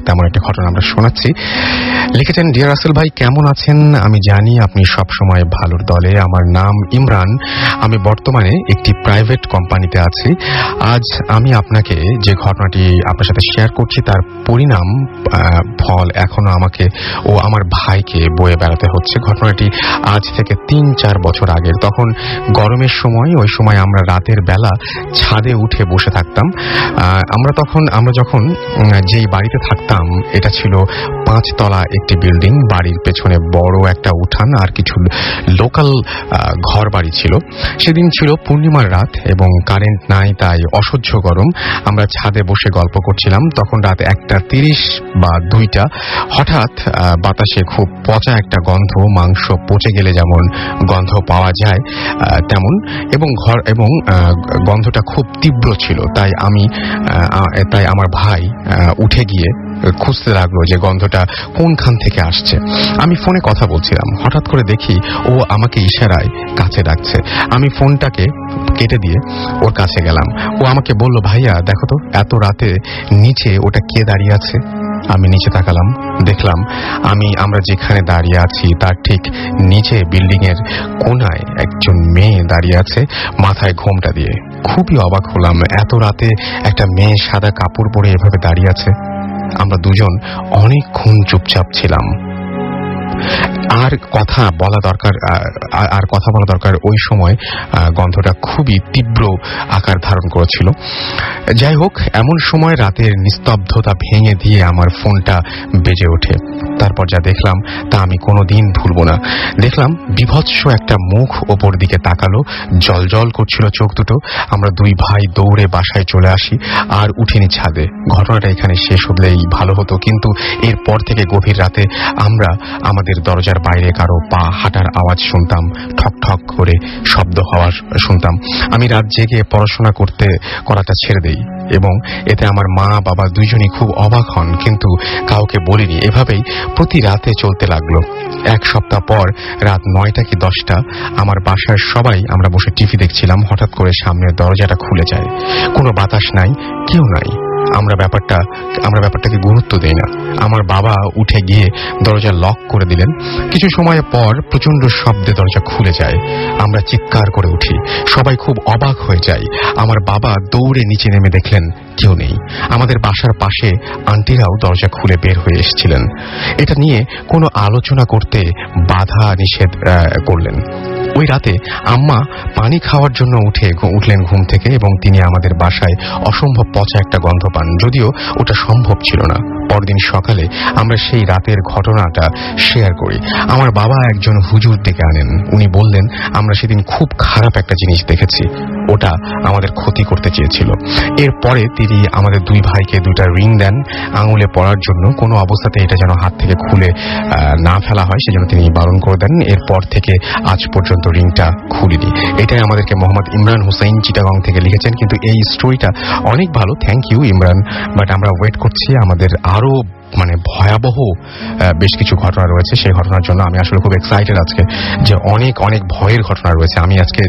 তেমন একটা ঘটনা আমরা শোনাচ্ছি। লিখেছেন, ডিয়ার রাসেল ভাই কেমন আছেন? আমি জানি আপনি সবসময় ভালোর দলে। আমার নাম ইমরান, আমি বর্তমানে একটি প্রাইভেট কোম্পানিতে আছি। আজ আমি আপনাকে যে ঘটনাটি আপনার সাথে শেয়ার করছি তার পরিণাম ফল এখনো আমাকে ও আমার ভাইকে বয়ে বেড়াতে হচ্ছে। ঘটনাটি আজ থেকে 3-4 বছর আগের। তখন গরমের সময়, ওই সময় আমরা রাতের বেলা ছাদে উঠে বসে থাকতাম। আমরা যখন যেই বাড়িতে থাকতাম এটা ছিল 5 তলা একটি বিল্ডিং। বাড়ির পেছনে বড় একটা উঠান আর কিছু লোকাল ঘর বাড়ি ছিল। সেদিন ছিল পূর্ণিমার রাত এবং কারেন্ট নাই, তাই অসহ্য গরম। আমরা ছাদে বসে গল্প করছিলাম। তখন রাত 1:30 বা 2টা। হঠাৎ বাতাসে খুব পচা একটা গন্ধ, মাংস পচে গেলে যেমন গন্ধ পাওয়া যায় তেমন, এবং গন্ধটা খুব তীব্র ছিল। তাই আমার ভাই উঠে গিয়ে খুঁজতে লাগলো যে গন্ধটা কোনখান থেকে আসছে। আমি ফোনে কথা বলছিলাম, হঠাৎ করে দেখি ও আমাকে ইশারায় কাছে ডাকছে। আমি ফোনটাকে কেটে দিয়ে ওর কাছে গেলাম। ও আমাকে বলল, ভাইয়া দেখো তো এত রাতে নিচে ওটা কে দাঁড়িয়ে আছে। আমি নিচে তাকালাম, দেখলাম আমরা যেখানে দাঁড়িয়ে আছি তার ঠিক নিচে বিল্ডিং এর কোনায় একজন মেয়ে দাঁড়িয়ে আছে মাথায় ঘোমটা দিয়ে। খুবই অবাক হলাম, এত রাতে একটা মেয়ে সাদা কাপড় পরে এভাবে দাঁড়িয়ে আছে। আমরা দুজন অনেকক্ষণ চুপচাপ ছিলাম। আর কথা বলা দরকার ওই সময় গন্ধটা খুবই তীব্র আকার ধারণ করেছিল। যাই হোক, এমন সময় রাতের নিস্তব্ধতা ভেঙে দিয়ে আমার ফোনটা বেজে ওঠে। তারপর যা দেখলাম তা আমি কোনোদিন ভুলব না। দেখলাম বিভৎস একটা মুখ ওপর দিকে তাকালো, জল করছিল চোখ দুটো। আমরা দুই ভাই দৌড়ে বাসায় চলে আসি আর উঠিনি ছাদে। ঘটনাটা এখানে শেষ হলেই ভালো হতো, কিন্তু এরপর থেকে গভীর রাতে আমরা আমাদের দরজার বাইরে কারো পা হাঁটার আওয়াজ শুনতাম, ঠক ঠক করে শব্দ হওয়ার শুনতাম। আমি রাত জেগে পড়াশোনা করাটা ছেড়ে দেই এবং এতে আমার মা বাবা দুইজনই খুব অবাক হন, কিন্তু কাউকে বলিনি। এভাবেই প্রতি রাতে চলতে লাগলো। 1 সপ্তাহ পর রাত 9টা কি 10টা আমার বাসার সবাই আমরা বসে টিভি দেখছিলাম। হঠাৎ করে সামনের দরজাটা খুলে যায়। কোনো বাতাস নাই, কেউ নাই। আমরা ব্যাপারটাকে গুরুত্ব দেই না। আমার বাবা উঠে গিয়ে দরজা লক করে দিলেন। কিছু সময় পর প্রচন্ড শব্দে দরজা খুলে যায়। আমরা চিৎকার করে উঠি, সবাই খুব অবাক হয়ে যায়। আমার বাবা দৌড়ে নিচে নেমে দেখলেন কেউ নেই। আমাদের বাসার পাশে আন্টিরাও দরজা খুলে বের হয়ে এসেছিলেন। এটা নিয়ে কোনো আলোচনা করতে বাধা নিষেধ করলেন। ওই রাতে আম্মা পানি খাওয়ার জন্য উঠলেন ঘুম থেকে এবং তিনি আমাদের বাসায় অসম্ভব পচা একটা গন্ধ পান, যদিও ওটা সম্ভব ছিল না। পরদিন সকালে আমরা সেই রাতের ঘটনাটা শেয়ার করি। আমার বাবা একজন হুজুর ডেকে আনেন। উনি বললেন, আমরা সেদিন খুব খারাপ একটা জিনিস দেখেছি, ওটা আমাদের ক্ষতি করতে চেয়েছিল। এরপরে তিনি আমাদের দুই ভাইকে 2টা রিং দেন আঙুলে পরার জন্য। কোনো অবস্থাতে এটা যেন হাত থেকে খুলে না ফেলা হয় সেজন্য তিনি বারণ করে দেন। এরপর থেকে আজ পর্যন্ত রিংটা খুলিনি। এটাই আমাদেরকে মোহাম্মদ ইমরান হুসাইন চিটাগং থেকে লিখেছেন। কিন্তু এই স্টোরিটা অনেক ভালো, থ্যাংক ইউ ইমরান, বাট আমরা ওয়েট করছি। আমাদের আরো ভয়াবহ বেশ কিছু ঘটনা রয়েছে। সেই ঘটনার জন্য আমি আসলে খুব এক্সাইটেড আজকে, যে অনেক অনেক ভয়ের ঘটনা রয়েছে। আমি আজকে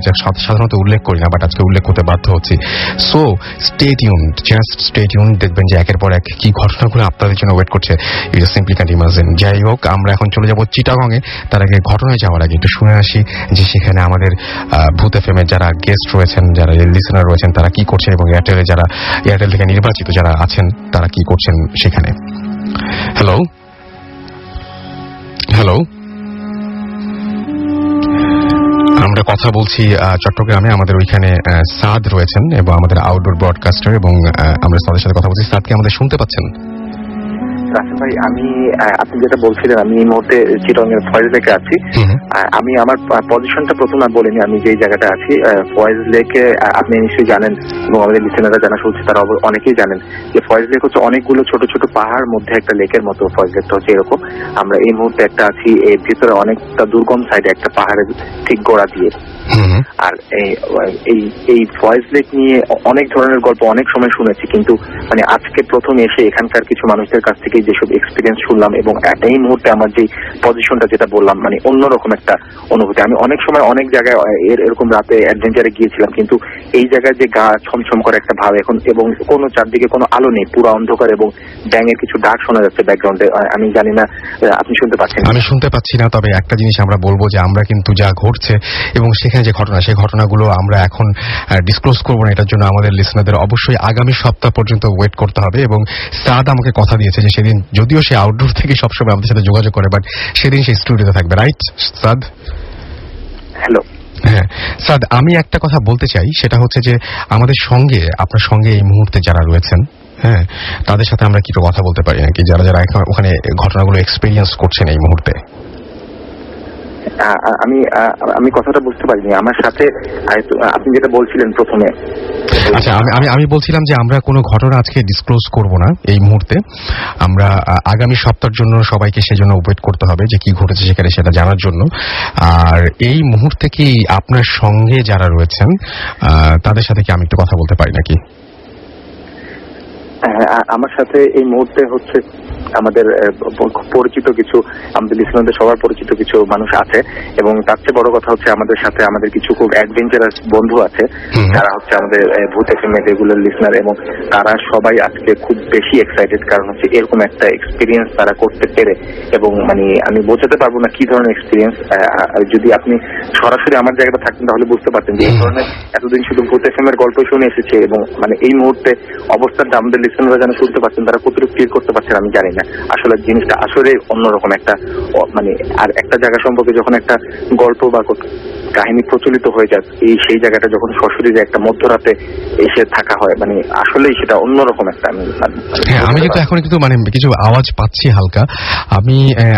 সাধারণত উল্লেখ করি না, বাট আজকে উল্লেখ করতে বাধ্য হচ্ছি। So stay tuned, just stay tuned. দেখবেন যে একের পর এক কি ঘটনাগুলো আপনাদের জন্য ওয়েট করছে, ইউ সিম্পলি ক্যান্ট ইমাজিন। যাই হোক, আমরা এখন চলে যাব চিটাগংয়ে। তার আগে ঘটনায় যাওয়ার আগে একটু শুনে আসি যে সেখানে আমাদের ভূত এফএমের যারা গেস্ট রয়েছেন, যারা লিসেনার রয়েছেন, তারা কি করছেন এবং এয়ারটেল থেকে নির্বাচিত যারা আছেন তারা কি করছেন সেখানে। হ্যালো, আমরা কথা বলছি চট্টগ্রামে। আমাদের ওইখানে সাদ রয়েছেন এবং আমাদের আউটডোর ব্রডকাস্টার, এবং আমরা সাদের সাথে কথা বলছি। সাদকে আমাদের শুনতে পাচ্ছেন? রাসেল ভাই, আপনি যেটা বলছিলেন, আমি এই মুহূর্তে চিটাগং এর ফয়েজ লেকে আছি। আমি আমার পজিশনটা প্রথম আর বলিনি, আমি যেই জায়গাটা আছি ফয়েজ লেকে আপনি নিশ্চয়ই জানেন এবং আমাদের লিসেনাররা জানা শুনছে তারা অনেকেই জানেন যে ফয়েজ লেক হচ্ছে অনেকগুলো ছোট ছোট পাহাড় মধ্যে একটা লেকের মতো। ফয়েজ লেকটা হচ্ছে এরকম। আমরা এই মুহূর্তে একটা আছি এর ভিতরে অনেকটা দুর্গম সাইডে একটা পাহাড়ের ঠিক গোড়া দিয়ে। আর এই ফয়েজ লেক নিয়ে অনেক ধরনের গল্প অনেক সময় শুনেছি, কিন্তু আজকে প্রথম এসে এখানকার কিছু মানুষদের কাছ থেকে যেসব এক্সপিরিয়েন্স শুনলাম এবং এই মুহূর্তে আমার যে পজিশনটা যেটা বললাম, মানে অন্যরকম একটা অনুভূতি। আমি অনেক সময় অনেক জায়গায় এরকম রাতে অ্যাডভেঞ্চারে গিয়েছিলাম, কিন্তু এই জায়গায় যে গা ছমছম করে একটা ভাব এখন, এবং কোনো চারদিকে কোনো আলো নেই, পুরো অন্ধকার, এবং ব্যাঙের কিছু ডাক শোনা যাচ্ছে ব্যাকগ্রাউন্ডে। আমি জানি না আপনি শুনতে পাচ্ছেন? আমি শুনতে পাচ্ছি না, তবে একটা জিনিস আমরা বলবো যে আমরা কিন্তু যা ঘটছে এবং সেখানে যে ঘটনা, সেই ঘটনাগুলো আমরা এখন ডিসক্লোজ করবো না। এটার জন্য আমাদের লিসনারদের অবশ্যই আগামী সপ্তাহ পর্যন্ত ওয়েট করতে হবে। এবং সাদ আমাকে কথা দিয়েছে যে সেদিন, যদিও সে আউটডোর থেকে সবসময় আমাদের সাথে যোগাযোগ করে, বাট সেদিন সে স্টুডিওতে থাকবে, রাইট সাদ? হ্যালো। হ্যাঁ সাদ, আমি একটা কথা বলতে চাই, সেটা হচ্ছে যে আমাদের সঙ্গে, আপনার সঙ্গে এই মুহূর্তে যারা রয়েছেন, হ্যাঁ, তাদের সাথে আমরা কিছু কথা বলতে পারি নাকি, যারা যারা ওখানে ঘটনাগুলো এক্সপেরিয়েন্স করছেন এই মুহূর্তে? আমি কথাটা বুঝতে পারিনি। আমার সাথে আপনি যেটা বলছিলেন প্রথমে। আচ্ছা, আমি বলছিলাম যে আমরা কোনো ঘটনা আজকে ডিসক্লোজ করব না এই মুহূর্তে। আমরা আগামী সপ্তাহের জন্য সবাইকে সেজন্য ওয়েট করতে হবে যে কি ঘটেছে সেখানে, সেটা জানার জন্য। আর এই মুহূর্তে কি আপনার সঙ্গে যারা রয়েছেন তাদের সাথে কি আমি একটু কথা বলতে পারি নাকি? আমার সাথে এই মুহূর্তে হচ্ছে আমাদের পরিচিত কিছু, আমাদের লিসনারদের সবার পরিচিত কিছু মানুষ আছে, এবং তার চেয়ে বড় কথা হচ্ছে আমাদের সাথে আমাদের কিছু খুব অ্যাডভেঞ্চারাস বন্ধু আছে, যারা হচ্ছে আমাদের ভূত এফএম-এর রেগুলার লিসনার, এবং তারা সবাই আজকে খুব বেশি এক্সাইটেড, কারণ হচ্ছে এরকম একটা এক্সপিরিয়েন্স তারা করতে পেরে। এবং মানে আমি বোঝাতে পারবো না কি ধরনের এক্সপিরিয়েন্স। যদি আপনি সরাসরি আমার জায়গাটা থাকতেন তাহলে বুঝতে পারতেন যে এই ধরনের এতদিন শুধু ভূত এফএম-এর গল্প শুনে এসেছে, এবং মানে এই মুহূর্তে অবস্থানটা আমাদের লিসনাররা যেন শুনতে পাচ্ছেন, তারা কতটুকু ফিল করতে পারছেন আমি জানি না। আসলে জিনিসটা আসলে অন্যরকম একটা, মানে আর একটা জায়গা সম্পর্কে যখন একটা গল্প বা কাহিনী প্রচলিত হয়ে যায়, সেই জায়গাটা যখন সশরীরে একটা মধ্যরাতে এসে থাকা হয়, মানে আসলেই সেটা অন্যরকম একটা। আমি কিন্তু এখন কিন্তু মানে কিছু আওয়াজ পাচ্ছি হালকা।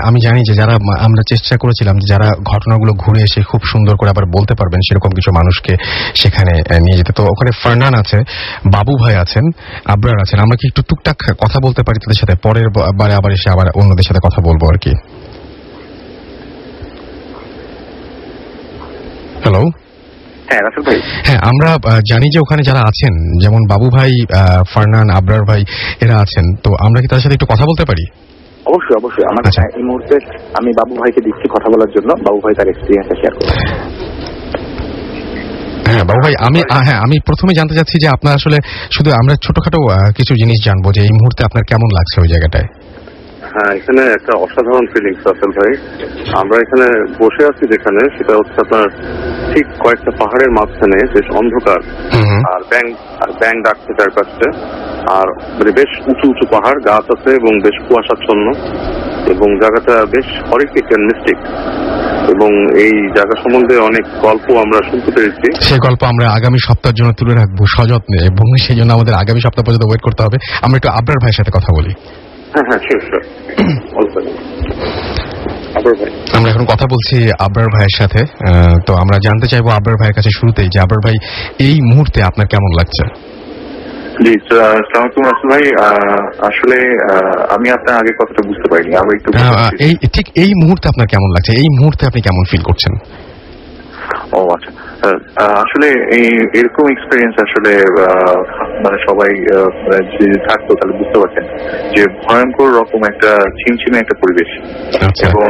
আমি জানি যে যারা, আমরা চেষ্টা করেছিলাম যে যারা ঘটনাগুলো ঘুরে এসে খুব সুন্দর করে আবার বলতে পারবেন সেরকম কিছু মানুষকে সেখানে নিয়ে যেতে। তো ওখানে ফারনান আছে, বাবু ভাই আছেন, আবরার আছেন। আমরা কি একটু টুকটাক কথা বলতে পারি তাদের সাথে? পরের বারে আবার এসে আবার অন্যদের সাথে কথা বলবো আর কি। হ্যালো। হ্যাঁ রাসেল ভাই। হ্যাঁ, আমরা জানি যে ওখানে যারা আছেন, যেমন বাবু ভাই, ফারনান, আবরার ভাই, এরা আছেন। তো আমরা কি তাদের সাথে একটু কথা বলতে পারি? অবশ্যই অবশ্যই। আমার এই মুহূর্তে আমি বাবু ভাইকে দিচ্ছি কথা বলার জন্য। বাবু ভাই তার এক্সপিরিয়েন্সটা শেয়ার করবেন। হ্যাঁ বাবু ভাই, আমি প্রথমে জানতে চাচ্ছি যে আপনার আসলে, শুধু আমরা ছোটখাটো কিছু জিনিস জানবো যে এই মুহূর্তে আপনার কেমন লাগছে ওই জায়গাটায়। হ্যাঁ, এখানে একটা অসাধারণ ফিলিংস রাসেল ভাই। আমরা এখানে বসে আছি যেখানে, সেটা হচ্ছে আপনার ঠিক কয়েকটা পাহাড়ের মাঝখানে, বেশ অন্ধকার, আর ব্যাং ডাকছে চারপাশে, আর মানে বেশ উঁচু উঁচু পাহাড়, গাছ আছে এবং বেশ কুয়াশাচ্ছন্ন, এবং জায়গাটা বেশ হরিফিক এন্ড মিস্টিক। এবং এই জায়গা সম্বন্ধে অনেক গল্প আমরা শুনতে পেরেছি। সেই গল্প আমরা আগামী সপ্তাহের জন্য তুলে রাখবো সযত্নে, এবং সেই জন্য আমাদের আগামী সপ্তাহ পর্যন্ত ওয়েট করতে হবে। আমরা একটু আবরার ভাইয়ের সাথে কথা বলি। হ্যাঁ শিওর। আমরা এখন কথা বলছি আবরার ভাইয়ের সাথে। তো আমরা জানতে চাইবো আবরার ভাইয়ের কাছে শুরুতেই যে আবরার ভাই, এই মুহূর্তে আপনার কেমন লাগছে? জি, আসসালামু আলাইকুম রাসেল ভাই। আসলে আমি আপনার আগে কথাটা বুঝতে পারিনি, আমি একটু ঠিক এই মুহূর্তে আপনার কেমন লাগছে? এই মুহূর্তে আপনি কেমন ফিল করছেন? ও আচ্ছা, আসলে এরকম এক্সপিরিয়েন্স আসলে মানে সবাই যদি থাকতো তাহলে বুঝতে পারতেন যে ভয়ঙ্কর রকম একটা ছিমছিমে একটা পরিবেশ, এবং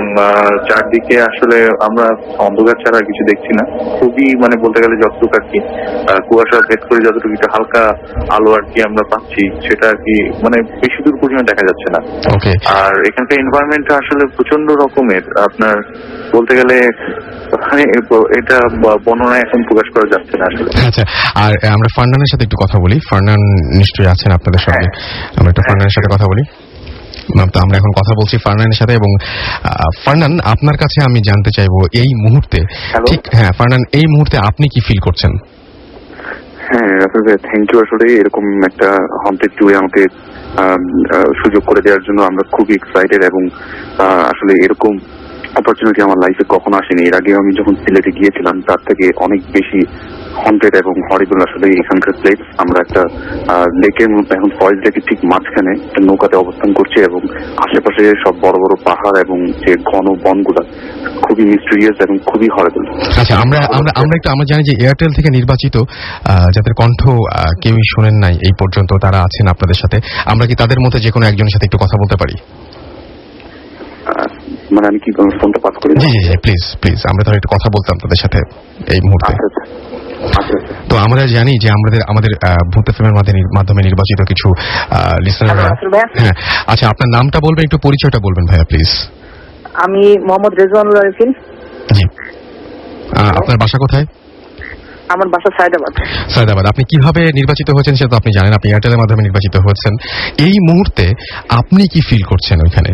চারদিকে আসলে আমরা অন্ধকার ছাড়া কিছু দেখছি না। খুবই মানে বলতে গেলে যতটুকু আর কি কুয়াশা ভেদ করে যতটুকু একটা হালকা আলো আর কি আমরা পাচ্ছি, সেটা আর কি মানে বেশি দূর পর্যন্ত দেখা যাচ্ছে না। আর এখানকার এনভায়রনমেন্টটা আসলে প্রচন্ড রকমের, আপনার বলতে গেলে এটা বর্ণনায় এখন প্রকাশ করা যাচ্ছে না আসলে। আচ্ছা, আর আমরা ফারনানের সাথে একটু কথা বলি। ফারনান নিশ্চয়ই আছেন আপনাদের সঙ্গে? আমরা একটু ফারনানের সাথে কথা বলি। তো আমরা এখন কথা বলছি ফারনানের সাথে, এবং ফারনান, আপনার কাছে আমি জানতে চাইবো এই মুহূর্তে, ঠিক হ্যাঁ ফারনান, এই মুহূর্তে আপনি কি ফিল করছেন? হ্যাঁ রাসেল ভাই, থ্যাংক ইউ। আসলে এরকম একটা হন্টেড ট্যুরে আমাকে সুযোগ করে দেওয়ার জন্য আমরা খুবই এক্সাইটেড, এবং আসলে এরকম অপরচুনিটি আমার লাইফে কখনো আসেনি। এর আগে আমি যখন সিলেটে গিয়েছিলাম তার থেকে অনেক বেশি হন্টেড এবং হরিবল আসলে এখানকার প্লেস। আমরা একটা লেকের মধ্যে, এখন ফয়েজ লেকের ঠিক মাঝখানে একটা নৌকাতে অবস্থান করছি, এবং আশেপাশে সব বড় বড় পাহাড় এবং যে ঘন বনগুলা খুবই মিস্টেরিয়াস এবং খুবই হরিবল। আচ্ছা, আমরা জানি যে এয়ারটেল থেকে নির্বাচিত যাদের কণ্ঠ কেউই শোনেন নাই এই পর্যন্ত, তারা আছেন আপনাদের সাথে। আমরা কি তাদের মধ্যে যে কোনো একজনের সাথে একটু কথা বলতে পারি? মানে আমি কি ফোনটা পাস করে? জি জি জি, প্লিজ প্লিজ, আমরা তো একটু কথা বলতাম তাদের সাথে এই মুহূর্তে। তো আমরা জানি যে আমাদের ভূত এফএম এর মাধ্যমে নির্বাচিত কিছু লিসনার। হ্যাঁ, আচ্ছা, আপনার নামটা বলবেন, একটু পরিচয়টা বলবেন ভাইয়া প্লিজ। আমি মোহাম্মদ রেজওয়ানুল আরিফিন। জি, আপনার বাসা কোথায়? আমার বাসা সায়দাবাদ। সায়দাবাদ। আপনি কিভাবে নির্বাচিত হয়েছেন সেটা তো আপনি জানেন, আপনি এয়ারটেলের মাধ্যমে নির্বাচিত হয়েছেন। এই মুহূর্তে আপনি কি ফিল করছেন ওইখানে?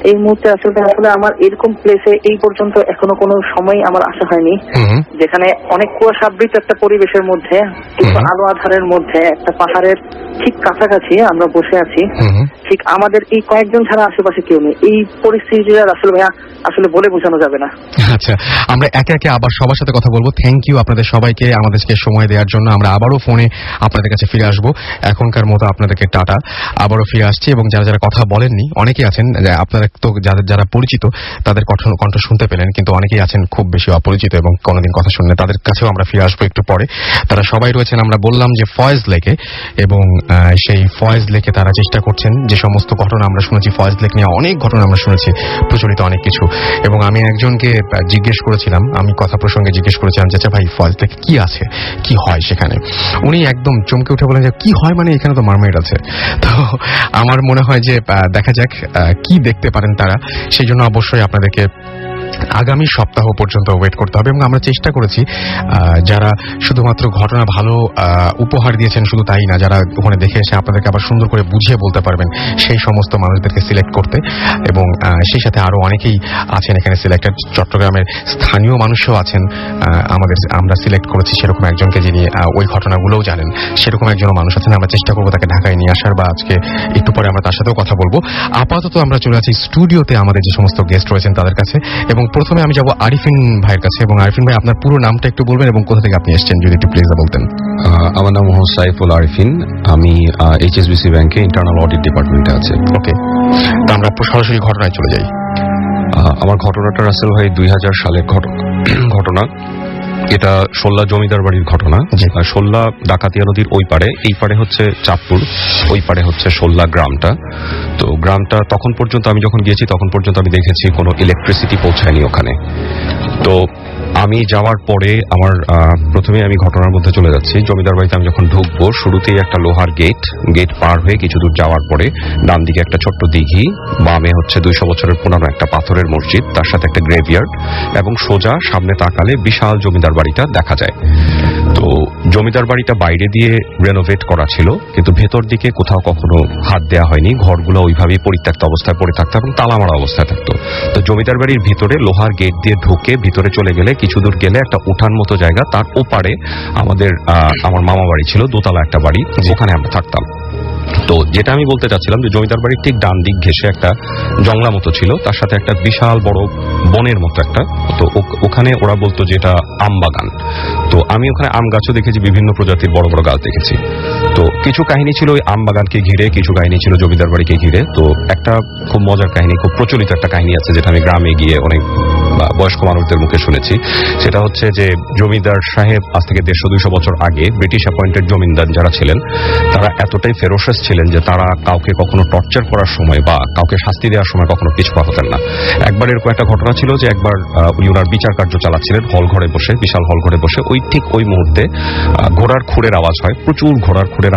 এই মুহূর্তে আসলে আমার এরকম প্লেসে এই পর্যন্ত এখনো কোনো সময় আমার আসা হয়নি, যেখানে অনেক কুয়াশাবৃত একটা পরিবেশের মধ্যে, কিন্তু আলো আধারের মধ্যে একটা পাহাড়ের ঠিক কাছাকাছি আমরা বসে আছি। ঠিক আমাদের এই কয়েকজন ছাড়া আশেপাশে কেউ নেই। এই পরিস্থিতিটা আসলে ভাইয়া আসলে বলে বোঝানো যাবে না। আচ্ছা, আমরা একে একে আবার সবার সাথে কথা বলবো। থ্যাংক ইউ আপনাদের সবাইকে আমাদেরকে সময় দেওয়ার জন্য। আমরা আবারও ফোনে আপনাদের কাছে ফিরে আসবো। এখনকার মতো আপনাদেরকে টাটা, আবারও ফিরে আসছি। এবং যারা যারা কথা বলেননি, অনেকেই আছেন, আপনারা তো যারা পরিচিত তাদের কণ্ঠ শুনতে পেলেন, কিন্তু অনেকেই আছেন খুব বেশি অপরিচিত এবং কোনোদিন কথা শুনলে, তাদের কাছেও আমরা ফিরে আসবো একটু পরে। তারা সবাই রয়েছেন, আমরা বললাম যে ফয়েজ লেকে, এবং সেই ফয়েজ লেকে তারা চেষ্টা করছেন যে সমস্ত ঘটনা আমরা শুনেছি, ফয়েজ লেক নিয়ে অনেক ঘটনা আমরা শুনেছি, প্রচলিত অনেক কিছু। এবং আমি একজনকে জিজ্ঞেস করেছিলাম, আমি কথা প্রসঙ্গে জিজ্ঞেস করেছিলাম যে আচ্ছা ভাই, ফয়েজ লেকে কি আছে, কি হয় সেখানে? উনি একদম চমকে উঠে বলেন যে কি হয় মানে, এখানে তো মারমেড আছে। তো আমার মনে হয় যে দেখা যাক কি দেখতে পারেন তারা। সেই জন্য অবশ্যই আপনাদেরকে আগামী সপ্তাহ পর্যন্ত ওয়েট করতে হবে। এবং আমরা চেষ্টা করেছি যারা শুধুমাত্র ঘটনা ভালো উপহার দিয়েছেন শুধু তাই না, যারা ওখানে দেখে এসে আপনাদেরকে আবার সুন্দর করে বুঝিয়ে বলতে পারবেন, সেই সমস্ত মানুষদেরকে সিলেক্ট করতে। এবং সেই সাথে আরো অনেকেই আছেন এখানে সিলেক্টেড, চট্টগ্রামের স্থানীয় মানুষও আছেন আমরা সিলেক্ট করেছি সেরকম একজনকে, যিনি ওই ঘটনাগুলোও জানেন, সেরকম একজন মানুষ আছেন। আমরা চেষ্টা করবো তাকে ঢাকায় নিয়ে আসার, বা আজকে একটু পরে আমরা তার সাথেও কথা বলবো। আপাতত আমরা চলে আছি স্টুডিওতে আমাদের যে সমস্ত গেস্ট রয়েছেন তাদের কাছে। এবং প্রথমে আমি যাব আরিফিন ভাইয়ের কাছে। এবং আরিফিন ভাই, আপনার পুরো নামটা একটু বলবেন এবং কোথা থেকে আপনি এসেছেন যদি একটু প্লিজ বলতেন। আমার নাম মোহাম্মদ সাইফুল আরিফিন, আমি এইচএসবিসি ব্যাংকে ইন্টারনাল অডিট ডিপার্টমেন্টে আছি। ওকে, তো আমরা সরাসরি ঘটনায় চলে যাই। আমার ঘটনাটা রাসেল ভাই 2000 সালের ঘটনা। এটা সোল্লা জমিদার বাড়ির ঘটনা। সোল্লা ডাকাতিয়া নদীর ওই পারে, এই পারে হচ্ছে চাঁদপুর, ওই পারে হচ্ছে সোল্লা গ্রামটা। তো গ্রামটা তখন পর্যন্ত আমি যখন গিয়েছি তখন পর্যন্ত আমি দেখেছি কোনো ইলেকট্রিসিটি পৌঁছায়নি ওখানে। তো আমি যাওয়ার পরে প্রথমে আমি ঘটনার মধ্যে চলে যাচ্ছি। জমিদার বাড়িতে আমি যখন ঢুকবো, শুরুতেই একটা লোহার গেট পার হয়ে কিছু দূর যাওয়ার পরে ডান দিকে একটা ছোট্ট দিঘি, বামে হচ্ছে 200 বছরের পুরানো একটা পাথরের মসজিদ, তার সাথে একটা গ্রেভইয়ার্ড, এবং সোজা সামনে তাকালে বিশাল জমিদার বাড়িটা দেখা যায়। তো জমিদার বাড়িটা বাইরে দিয়ে রেনোভেট করা ছিল, কিন্তু ভেতর দিকে কোথাও কখনো হাত দেওয়া হয়নি। ঘরগুলো ওইভাবেই পরিত্যক্ত অবস্থায় পড়ে থাকতো এবং তালা মারা অবস্থায় থাকতো। তো জমিদার বাড়ির ভিতরে লোহার গেট দিয়ে ঢুকে ভিতরে চলে গেলে কিছু দূর গেলে একটা উঠান মতো জায়গা, তার ওপারে আমার মামা বাড়ি ছিল, দোতলা একটা বাড়ি, ওখানে আমরা থাকতাম। তো যেটা আমি বলতে চাচ্ছিলাম যে জমিদার বাড়ির ঠিক ডান দিক ঘেঁষে একটা জংলা মতো ছিল, তার সাথে একটা বিশাল বড় বনের মতো একটা। তো ওখানে ওরা বলতো যে এটা আম বাগান। তো আমি ওখানে আম গাছও দেখেছি, বিভিন্ন প্রজাতির বড় বড় গাছ দেখেছি। তো কিছু কাহিনী ছিল ওই আম বাগানকে ঘিরে, কিছু কাহিনী ছিল জমিদার বাড়িকে ঘিরে। তো একটা খুব মজার কাহিনী, খুব প্রচলিত একটা কাহিনী আছে, যেটা আমি গ্রামে গিয়ে অনেক বয়স্ক মানুষদের মুখে শুনেছি। সেটা হচ্ছে যে জমিদার সাহেব আজ থেকে 150-200 বছর আগে ব্রিটিশ অ্যাপয়েন্টেড জমিদার যারা ছিলেন, তারা এতটাই ফেরোসাস ছিলেন যে তারা কাউকে কখনো টর্চার করার সময় বা কাউকে শাস্তি দেওয়ার সময় কখনো পিছপা হতেন না। একবার এরকম একটা ঘটনা ছিল যে একবার উনি ওনার বিচার কার্য চালাচ্ছিলেন হল ঘরে বসে, বিশাল হল ঘরে বসে। ওই মুহূর্তে ঘোড়ার খুরের আওয়াজ হয়, প্রচুর ঘোড়ার খুরের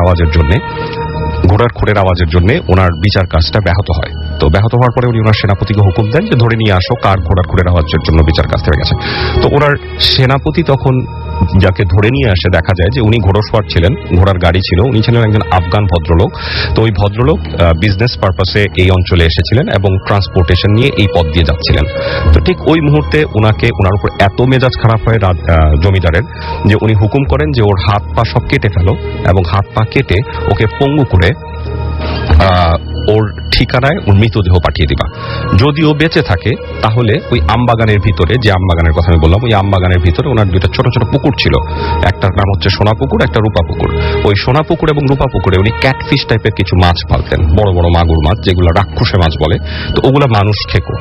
আওয়াজের জন্য ওনার বিচার কাজটা ব্যাহত হয়। তো ব্যাহত হওয়ার পরে উনি ওনার সেনাপতিকে হুকুম দেন যে ধরে নিয়ে আসো কার ঘোড়ার খুরের আওয়াজের জন্য বিচার কাজ থেকে গেছে। তো ওনার সেনাপতি তখন যাকে ধরে নিয়ে আসে, দেখা যায় যে উনি ঘোড়সওয়ার ছিলেন, ঘোড়ার গাড়ি ছিল, উনি ছিলেন একজন আফগান ভদ্রলোক। তো ওই ভদ্রলোক বিজনেস পারপাসে এই অঞ্চলে এসেছিলেন এবং ট্রান্সপোর্টেশন নিয়ে এই পথ দিয়ে যাচ্ছিলেন। তো ঠিক ওই মুহূর্তে ওনার উপর এত মেজাজ খারাপ হয় জমিদারের, যে উনি হুকুম করেন যে ওর হাত পা সব কেটে ফেলো, এবং হাত পা কেটে ওকে পঙ্গু করে ওর ঠিকানায় ওর মৃতদেহ পাঠিয়ে দিবা। যদি ও বেঁচে থাকে তাহলে ওই আমবাগানের ভিতরে, যে আমবাগানের কথা আমি বললাম, ওই আমবাগানের ভিতরে ওনার দুইটা ছোট ছোট পুকুর ছিল, একটার নাম হচ্ছে সোনা পুকুর, একটা রূপা পুকুর। ওই সোনা পুকুর এবং রূপা পুকুরে উনি ক্যাটফিশ টাইপের কিছু মাছ পালতেন, বড় বড় মাগুর মাছ, যেগুলো রাক্ষসে মাছ বলে। তো ওগুলা মানুষ খেকো।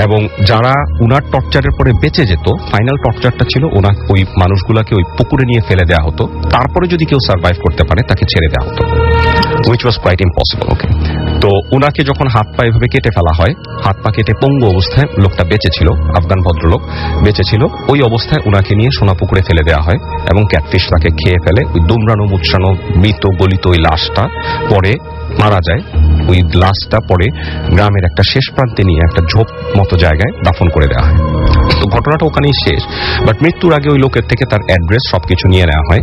এবং যারা উনার টর্চারের পরে বেঁচে যেত, ফাইনাল টর্চারটা ছিল ওই মানুষগুলাকে ওই পুকুরে নিয়ে ফেলে দেওয়া হতো, তারপরে যদি কেউ সার্ভাইভ করতে পারে তাকে ছেড়ে দেওয়া হতো, which was quite impossible. Okay. তো উনাকে যখন হাত পা এভাবে কেটে ফেলা হয়, হাত পা কেটে পঙ্গু অবস্থায় লোকটা বেঁচে ছিল, আফগান ভদ্রলোক বেঁচে ছিল, ওই অবস্থায় উনাকে নিয়ে সোনাপুকুরে ফেলে দেওয়া হয় এবং ক্যাটফিশ তাকে খেয়ে ফেলে। ওই দুমড়ানো মুচড়ানো মৃত গলিত ওই লাশটা পরে মারা যায়। ওই লাশটা পরে গ্রামের একটা শেষ প্রান্তে নিয়ে একটা ঝোপ মতো জায়গায় দাফন করে দেওয়া হয়। তো ঘটনাটা ওখানেই শেষ। বাট মৃত্যুর আগে ওই লোকের থেকে তার অ্যাড্রেস সবকিছু নিয়ে নেওয়া হয়,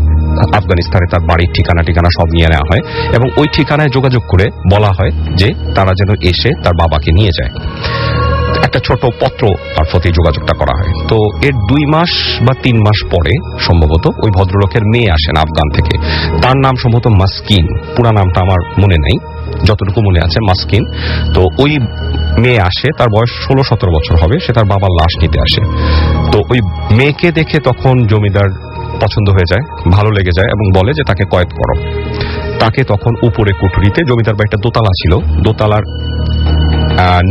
আফগানিস্তানে তার বাড়ির ঠিকানা সব নিয়ে নেওয়া হয় এবং ওই ঠিকানায় যোগাযোগ করে বলা হয় যে তারা যেন এসে তার বাবাকে নিয়ে যায়। একটা ছোট পত্র মারফতে যোগাযোগটা করা হয়। তো এর 2 মাস বা 3 মাস পরে সম্ভবত ওই ভদ্রলোকের মেয়ে আসেন আফগান থেকে। তার নাম সম্ভবত মাসকিন, পুরা নামটা আমার মনে নেই, যতটুকু মনে আছে মাসকিন। তো ওই মেয়ে আসে, তার বয়স 16-17 বছর হবে, সে তার বাবার লাশ নিতে আসে। তো ওই মেয়েকে দেখে তখন জমিদার পছন্দ হয়ে যায়, ভালো লেগে যায় এবং বলে যে তাকে কয়েদ করো। তাকে তখন উপরে কুঠুরিতে, জমিদার বাড়িটা দোতলা ছিল, দোতলার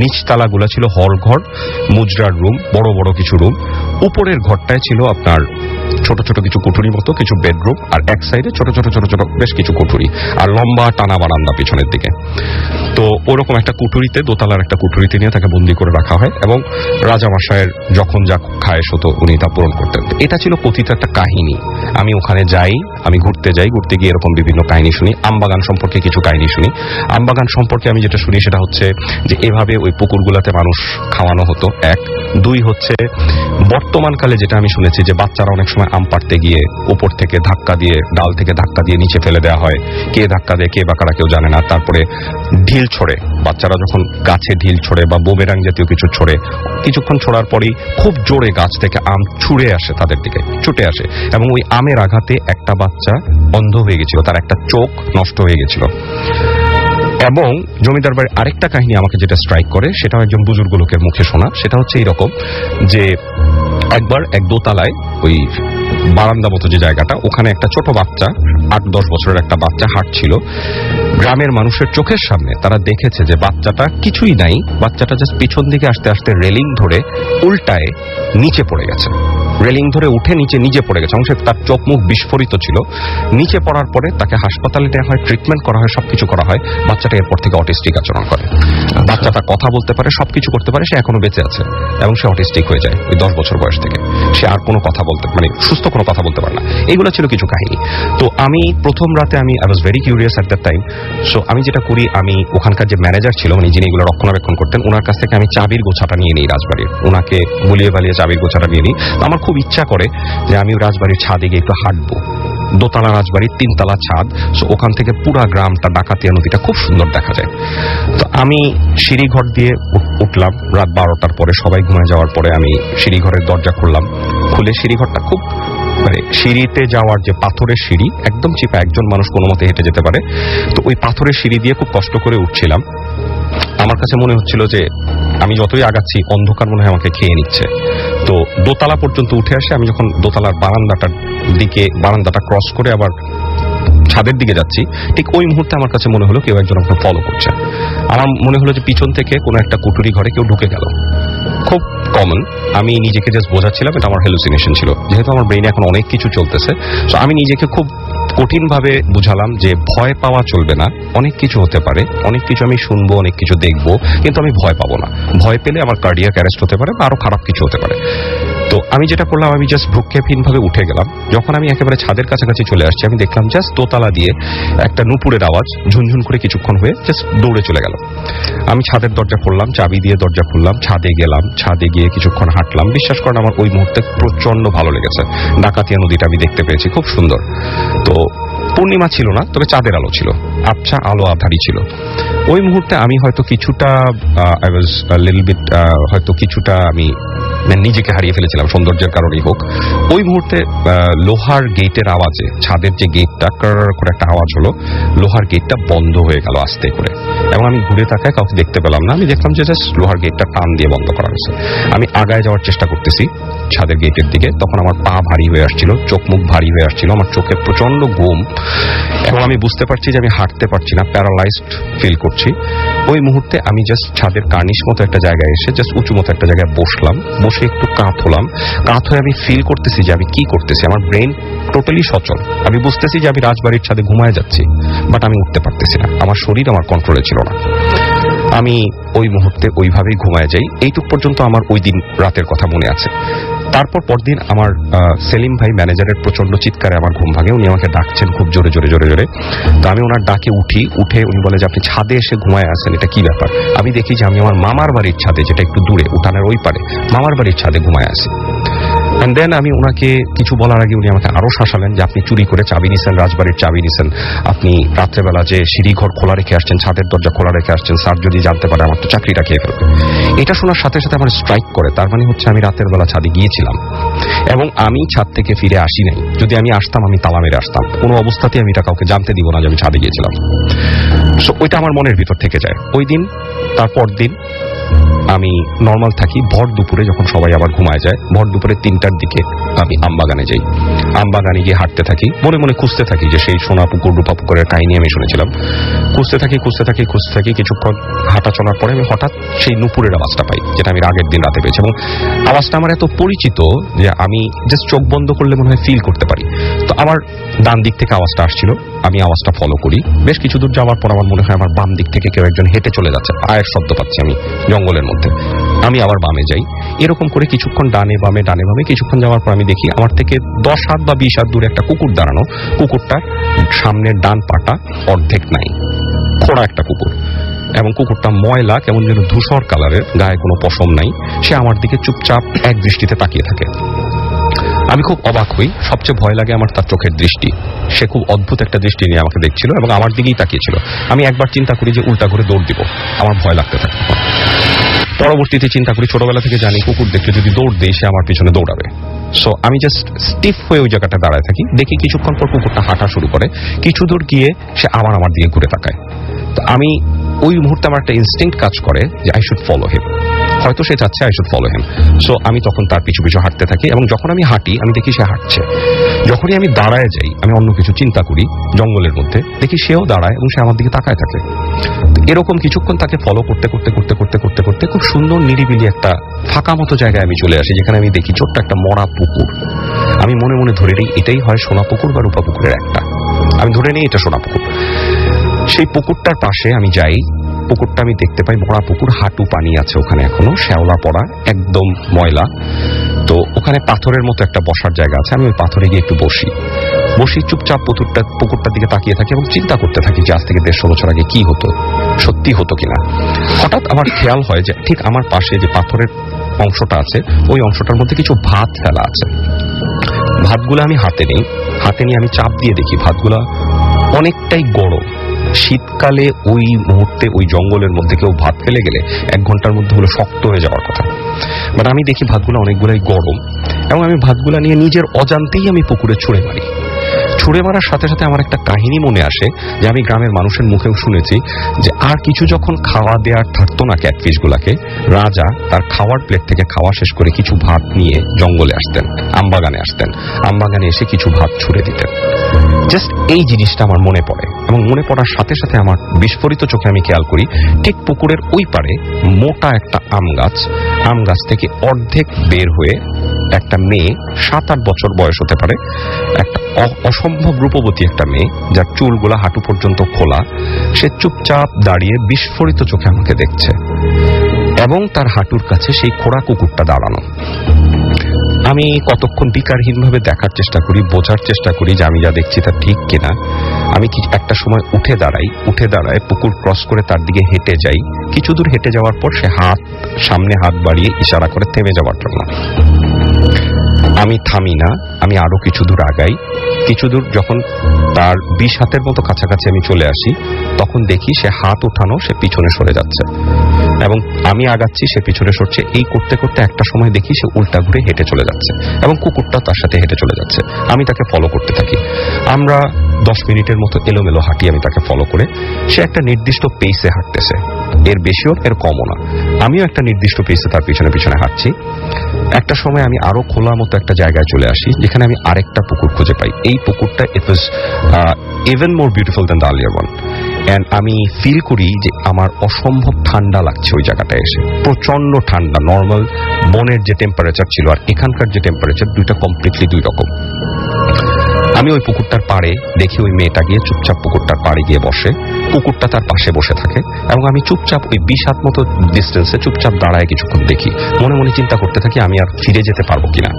নিচতলাগুলো ছিল হল ঘর, মুজরার রুম, বড় বড় কিছু রুম। উপরের ঘরটায় ছিল আপনার ছোট ছোট কিছু কুঠুরি মতো কিছু বেডরুম, আর এক সাইডে ছোট ছোট বেশ কিছু কুঠুরি, আর লম্বা টানা বারান্দা পিছনের দিকে। তো ওরকম একটা কুঠুরিতে, দোতলার একটা কুঠুরিতে নিয়ে তাকে বন্দি করে রাখা হয় এবং রাজামশাইয়ের যখন যা খায়েশ হতো উনি তা পূরণ করতেন। এটা ছিল কথিত একটা কাহিনী। আমি ওখানে যাই, আমি ঘুরতে যাই, ঘুরতে গিয়ে এরকম বিভিন্ন কাহিনী শুনি। আমবাগান সম্পর্কে কিছু কাহিনী শুনি। আমবাগান সম্পর্কে আমি যেটা শুনি সেটা হচ্ছে যে এভাবে ওই পুকুরগুলাতে মানুষ খাওয়ানো হতো, 1। 2 হচ্ছে বর্তমানকালে যেটা আমি শুনেছি যে বাচ্চারা অনেক সময় আম পাড়তে গিয়ে উপর থেকে ধাক্কা দিয়ে, ডাল থেকে ধাক্কা দিয়ে নিচে ফেলে দেওয়া হয়। কে ধাক্কা দেয়, কে বাকারা কেউ জানে না। তারপরে ঢিল ছোড়ে, বাচ্চারা যখন গাছে ঢিল ছোড়ে বা বুমেরাং জাতীয় কিছু ছোড়ে, কিছুক্ষণ ছোড়ার পরেই খুব জোরে গাছ থেকে আম ছুড়ে আসে, তাদের দিকে ছুটে আসে এবং ওই আমের আঘাতে একটা বাচ্চা অন্ধ হয়ে গেছিল, তার একটা চোখ নষ্ট হয়ে গেছিল। এবং জমিদার বাড়ির আরেকটা কাহিনী আমাকে যেটা স্ট্রাইক করে, সেটাও একজন বুজুর্গ লোকের মুখে শোনা। সেটা হচ্ছে এইরকম যে একবার এক দোতলায় ওই বারান্দা মতো যে জায়গাটা, ওখানে একটা ছোট বাচ্চা, 8-10 বছরের একটা বাচ্চা হাঁটছিল। গ্রামের মানুষের চোখের সামনে তারা দেখেছে যে বাচ্চাটা কিছুই নাই, বাচ্চাটা জাস্ট পিছন দিকে আসতে আসতে রেলিং ধরে উল্টায় নিচে পড়ে গেছে। রেলিং ধরে উঠে নিজে পড়ে গেছে এবং তার চোখ মুখ বিস্ফোরিত ছিল। নিচে পড়ার পরে তাকে হাসপাতালে নেওয়া হয়, ট্রিটমেন্ট করা হয়, সবকিছু করা হয়। বাচ্চাটা এরপর থেকে অটিস্টিক আচরণ করে। বাচ্চাটা কথা বলতে পারে, সবকিছু করতে পারে, সে এখনো বেঁচে আছে এবং সে অটিস্টিক হয়ে যায় ওই 10 বছর বয়স থেকে। সে আর কোনো কথা বলতে, মানে সুস্থ কোনো কথা বলতে পারে না। এইগুলো ছিল কিছু কাহিনী। তো আমি প্রথম রাতে I was very curious at that time. So আমি যেটা করি, আমি ওখানকার যে ম্যানেজার ছিল, মানে যিনি এগুলো রক্ষণাবেক্ষণ করতেন, ওনার কাছ থেকে আমি চাবির গোছাটা নিয়ে নিই রাজবাড়ির। ওনাকে গুলিয়ে বালিয়ে চাবির গোছাটা নিয়ে নিই। আমার খুব ইচ্ছা করে যে আমি রাজবাড়ির ছাদে গিয়ে একটু হাঁটবো। দোতলা রাজবাড়ির 3 তলা ছাদ, সো ওখান থেকে পুরা গ্রামটা, ডাকাতিয়া নদীটা খুব সুন্দর দেখা যায়। তো আমি সিঁড়িঘর দিয়ে উঠলাম রাত 12টার পরে, সবাই ঘুমায় যাওয়ার পরে আমি সিঁড়িঘরের দরজা খুললাম। খুলে সিঁড়িঘরটা খুব, মানে সিঁড়িতে যাওয়ার যে পাথরের সিঁড়ি, একদম চিপা, একজন মানুষ কোনো মতে হেঁটে যেতে পারে। তো ওই পাথরের সিঁড়ি দিয়ে খুব কষ্ট করে উঠছিলাম। আমার কাছে মনে হচ্ছিল যে আমি যতই আগাচ্ছি অন্ধকার মনে হয় আমাকে খেয়ে নিচ্ছে। তো দোতলা পর্যন্ত উঠে আসে। আমি যখন দোতলার বারান্দাটা ক্রস করে আবার ছাদের দিকে যাচ্ছি, ঠিক ওই মুহূর্তে আমার কাছে মনে হলো কেউ একজন আমাকে ফলো করছে। আমার মনে হলো যে পিছন থেকে কোনো একটা কুটুরি ঘরে কেউ ঢুকে গেল। খুব কমন। আমি নিজেকে জাস্ট বোঝাচ্ছিলাম এটা আমার হ্যালুসিনেশন ছিল, যেহেতু আমার ব্রেইনে এখন অনেক কিছু চলতেছে। তো আমি নিজেকে খুব কঠিনভাবে বুঝালাম যে ভয় পাওয়া চলবে না, অনেক কিছু হতে পারে, অনেক কিছু আমি শুনবো, অনেক কিছু দেখবো, কিন্তু আমি ভয় পাবো না। ভয় পেলে আমার কার্ডিয়াক অ্যারেস্ট হতে পারে বা আরো খারাপ কিছু হতে পারে। তো আমি যেটা করলাম, আমি জাস্ট ভ্রুক্ষেপহীনভাবে উঠে গেলাম। যখন আমি একেবারে ছাদের কাছাকাছি চলে আসছি, আমি দেখলাম জাস্ট দোতলা দিয়ে একটা নুপুরের আওয়াজ ঝুনঝুন করে কিছুক্ষণ হয়ে জাস্ট দৌড়ে চলে গেল। আমি ছাদের দরজা খুললাম, চাবি দিয়ে দরজা খুললাম, ছাদে গেলাম। ছাদে গিয়ে কিছুক্ষণ হাঁটলাম। বিশ্বাস করেন আমার ওই মুহূর্তে প্রচন্ড ভালো লেগেছে। ডাকাতিয়া নদীটা আমি দেখতে পেয়েছি, খুব সুন্দর। তো পূর্ণিমা ছিল না, তবে চাঁদের আলো ছিল, আবছা আলো আধারি ছিল। ওই মুহূর্তে আমি হয়তো কিছুটা আমি নিজেকে হারিয়ে ফেলেছিলাম, সৌন্দর্যের কারণেই হোক। ওই মুহূর্তে লোহার গেটের আওয়াজে, ছাদের যে গেটটা করে একটা আওয়াজ হলো, লোহার গেটটা বন্ধ হয়ে গেল আস্তে করে, এবং আমি ঘুরে তাকায় কাউকে দেখতে পেলাম না। আমি দেখলাম যে জাস্ট লোহার গেটটা টান দিয়ে বন্ধ করা হয়েছে। আমি আগায় যাওয়ার চেষ্টা করতেছি ছাদের গেটের দিকে, তখন আমার পা ভারী হয়ে আসছিল, চোখ মুখ ভারী হয়ে আসছিল, আমার চোখে প্রচন্ড ঘুম, এবং আমি বুঝতে পারছি যে আমি হাঁটতে পারছি না, প্যারালাইজড ফিল করছি। ওই মুহূর্তে আমি জাস্ট ছাদের কার্নিশ মতো একটা জায়গায় এসে জাস্ট উঁচু মতো একটা জায়গায় বসলাম। বসে একটু কাত হলাম। কাত হয়ে আমি ফিল করতেছি যে আমি কি করতেছি। আমার ব্রেন টোটালি সচল। আমি বুঝতেছি যে আমি রাজবাড়ির ছাদে ঘুমায় যাচ্ছি, বাট আমি উঠতে পারতেছি না। আমার শরীর আমার কন্ট্রোলে ছিল না। আমি ওই মুহূর্তে ওইভাবেই ঘুমায় যাই। এইটুক পর্যন্ত আমার ওই দিন রাতের কথা মনে আছে। তারপর পরদিন আমার সেলিম ভাই ম্যানেজারের প্রচন্ড চিৎকারে আমার ঘুম ভাঙে। উনি আমাকে ডাকছেন খুব জোরে জোরে জোরে জোরে। তো আমি ওনার ডাকে উঠে উনি বলে যে আপনি ছাদে এসে ঘুমায় আছেন, এটা কি ব্যাপার? আমি দেখি যে আমি আমার মামার বাড়ির ছাদে, যেটা একটু দূরে উঠানের ওই পারে, মামার বাড়ির ছাদে ঘুমায় আছি। এন্ড দেন আমি ওনাকে কিছু বলার আগে উনি আমাকে আরো শাসালেন যে আপনি চুরি করে চাবি নিছেন, রাজবাড়ির চাবি নিছেন, আপনি রাত্রেবেলা যে সিঁড়ি ঘর খোলা রেখে আসছেন, ছাদের দরজা খোলা রেখে আসছেন, স্যার যদি জানতে পারে আমার তো চাকরিটা খেয়ে ফেলবে। এটা শোনার সাথে সাথে আমার স্ট্রাইক করে। তার মানে হচ্ছে আমি রাতের বেলা ছাদে গিয়েছিলাম এবং আমি ছাদ থেকে ফিরে আসি নাই। যদি আমি আসতাম আমি তালা মেরে আসতাম, কোনো অবস্থাতেই আমি এটা কাউকে জানতে দিব না যে আমি ছাদে গিয়েছিলাম। সো ওইটা আমার মনের ভিতর থেকে যায় ওই দিন। তারপর দিন আমি নর্মাল থাকি। ভর দুপুরে যখন সবাই আবার ঘুমায় যায়, ভর দুপুরে 3টার দিকে আমি আমবাগানে যাই। আমবাগানে গিয়ে হাঁটতে থাকি, মনে মনে খুঁজতে থাকি যে সেই সোনা পুকুর রূপা পুকুরের কাহিনী আমি শুনেছিলাম। খুঁজতে থাকি কিছুক্ষণ হাঁটা চলার পরে আমি হঠাৎ সেই নুপুরের আওয়াজটা পাই, যেটা আমি আগের দিন রাতে পেয়েছি। এবং আওয়াজটা আমার এত পরিচিত যে আমি জাস্ট চোখ বন্ধ করলে মনে হয় ফিল করতে পারি। তো আমার ডান দিক থেকে আওয়াজটা আসছিল, আমি আওয়াজটা ফলো করি। বেশ কিছু দূর যাওয়ার পর আমার মনে হয় আমার বাম দিক থেকে কেউ একজন হেঁটে চলে যাচ্ছে, পায়ের শব্দ পাচ্ছি আমি জঙ্গলের মধ্যে। আমি আবার বামে যাই, এরকম করে কিছুক্ষণ ডানে বামে কিছুক্ষণ যাওয়ার পর আমি দেখি আমার থেকে 10 হাত বা 20 হাত দূরে একটা কুকুর দাঁড়ানো। কুকুরটার সামনের ডান পাটা অর্ধেক নাই, খোড়া একটা কুকুর, এবং কুকুরটা ময়লা, কেমন যেন ধূসর কালারের, গায়ে কোনো পশম নাই। সে আমার দিকে চুপচাপ এক দৃষ্টিতে তাকিয়ে থাকে। আমি খুব অবাক হই, সবচেয়ে ভয় লাগে আমার তার চোখের দৃষ্টি। সে খুব অদ্ভুত একটা দৃষ্টি নিয়ে আমাকে দেখছিল এবং আমার দিকেই তাকিয়েছিল। আমি একবার চিন্তা করি যে উল্টা ঘুরে দৌড় দিব, আমার ভয় লাগতে থাকে। পরবর্তীতে চিন্তা করি, ছোটবেলা থেকে জানি কুকুর দেখলে যদি দৌড় দেই সে আমার পিছনে দৌড়াবে। সো আমি জাস্ট স্টিফ হয়ে ওই জায়গাটা দাঁড়ায় থাকি। দেখি কিছুক্ষণ পর কুকুরটা হাঁটা শুরু করে, কিছু দূর গিয়ে সে আবার আমার দিকে ঘুরে তাকায়। তো আমি ওই মুহূর্তে আমার একটা ইনস্টিংক্ট কাজ করে যে আই শুড ফলো হিম, হয়তো সে চাচ্ছে I should follow him. So আমি তখন তার পিছু পিছু হাঁটতে থাকি এবং যখন আমি হাঁটি আমি দেখি সে হাঁটছে। যখনই আমি দাঁড়ায় যাই, আমি অন্য কিছু চিন্তা করি জঙ্গলের মধ্যে, দেখি সেও দাঁড়ায় এবং সে আমার দিকে তাকায় থাকে। এরকম কিছুক্ষণ তাকে ফলো করতে খুব সুন্দর নিরিবিলি একটা ফাঁকা মতো জায়গায় আমি চলে আসি, যেখানে আমি দেখি ছোট্ট একটা মরা পুকুর। আমি মনে মনে ধরে নিই এটাই হয় সোনা পুকুর বা রূপা পুকুরের একটা। আমি ধরে নিই এটা সোনা পুকুর। সেই পুকুরটার পাশে আমি যাই, পুকুরটা আমি দেখতে পাই মরা পুকুর, হাঁটু পানি আছে ওখানে, এখনো শ্যাওলা পড়া, একদম ময়লা। তো ওখানে পাথরের মতো একটা বসার জায়গা আছে, আমি ওই পাথরে গিয়ে একটু বসি চুপচাপ পুকুরটার দিকে তাকিয়ে থাকি এবং চিন্তা করতে থাকি যে আজ থেকে 150 বছর আগে কি হতো, সত্যি হতো কিনা। হঠাৎ আমার খেয়াল হয় যে ঠিক আমার পাশে যে পাথরের অংশটা আছে, ওই অংশটার মধ্যে কিছু ভাত ফেলা আছে। ভাতগুলো আমি হাতে নিয়ে আমি চাপ দিয়ে দেখি ভাতগুলা অনেকটাই গরম। শীতকালে ওই মুহূর্তে ওই জঙ্গলের মধ্যে কেউ ভাত ফেলে গেলে 1 ঘন্টার মধ্যে হলো শক্ত হয়ে যাওয়ার কথা, বাট আমি দেখি ভাতগুলো অনেকগুলাই গরম এবং আমি ভাতগুলা নিয়ে নিজের অজান্তেই আমি পুকুরে ছুঁড়ে মারি। ছুঁড়ে মারার সাথে সাথে আমার একটা কাহিনী মনে আসে যে আমি গ্রামের মানুষের মুখেও শুনেছি যে আর কিছু যখন খাওয়া দেওয়ার থাকতো না ক্যাটফিশ গুলাকে, রাজা তার খাওয়ার প্লেট থেকে খাওয়া শেষ করে কিছু ভাত নিয়ে জঙ্গলে আসতেন, আমবাগানে এসে কিছু ভাত ছুঁড়ে দিতেন। জাস্ট এই জিনিসটা আমার মনে পড়ে এবং মনে পড়ার সাথে সাথে আমার বিস্ফোরিত চোখে আমি খেয়াল করি ঠিক পুকুরের ওই পারে মোটা একটা আম গাছ থেকে অর্ধেক বের হয়ে একটা মেয়ে, 7-8 বছর বয়স হতে পারে, একটা অসম্ভব রূপবতী একটা মেয়ে, যার চুলগুলা হাঁটু পর্যন্ত খোলা, সে চুপচাপ দাঁড়িয়ে বিস্ফোরিত চোখে আমাকে দেখছে এবং তার হাঁটুর কাছে সেই খোড়া কুকুরটা দাঁড়ানো। আমি কতক্ষণ বিকারহীনভাবে দেখার চেষ্টা করি, বোঝার চেষ্টা করি যে আমি যা দেখছি তা ঠিক কিনা। আমি একটা সময় উঠে দাঁড়ায় পুকুর ক্রস করে তার দিকে হেঁটে যাই। কিছু দূর হেঁটে যাওয়ার পর সে সামনে হাত বাড়িয়ে ইশারা করে থেমে যাওয়ার জন্য। আমি থামি না, আমি আরো কিছু দূর আগাই। কিছু দূর যখন তার 20 হাতের মতো কাছাকাছি আমি চলে আসি, তখন দেখি সে হাত ওঠানো, সে পিছনে সরে যাচ্ছে এবং আমি আগাচ্ছি, সে পিছনে সরছে। এই করতে করতে একটা সময় দেখি সে উল্টা ঘুরে হেঁটে চলে যাচ্ছে এবং কুকুরটা তার সাথে হেঁটে চলে যাচ্ছে। আমি তাকে ফলো করতে থাকি। আমরা 10 মিনিটের মতো এলোমেলো হাঁটি আমি তাকে ফলো করে। সে একটা নির্দিষ্ট পেসে হাঁটতেছে, এর বেশিও এর কমও না। আমিও একটা নির্দিষ্ট পেসে তার পিছনে পিছনে হাঁটছি। একটা সময় আমি আরো খোলা মতো একটা জায়গায় চলে আসি, যেখানে আমি আরেকটা পুকুর খুঁজে পাই। এই পুকুরটা it was even more beautiful than the earlier one. And আমি ফিল করি যে আমার অসম্ভব ঠান্ডা লাগছে ওই জায়গাটায় এসে, প্রচন্ড ঠান্ডা। নর্মাল বনের যে টেম্পারেচার ছিল আর এখানকার যে টেম্পারেচার, দুইটা কমপ্লিটলি 2 রকম। আমি ওই পুকুরটার পাড়ে দেখি ওই মেয়েটা গিয়ে চুপচাপ পুকুরটার পাড়ে গিয়ে বসে, কুকুরটা তার পাশে বসে থাকে, এবং আমি চুপচাপ ওই 20 হাত মতো ডিস্টেন্সে চুপচাপ দাঁড়ায় কিছুক্ষণ দেখি। মনে মনে চিন্তা করতে থাকি আমি আর ফিরে যেতে পারবো কিনা,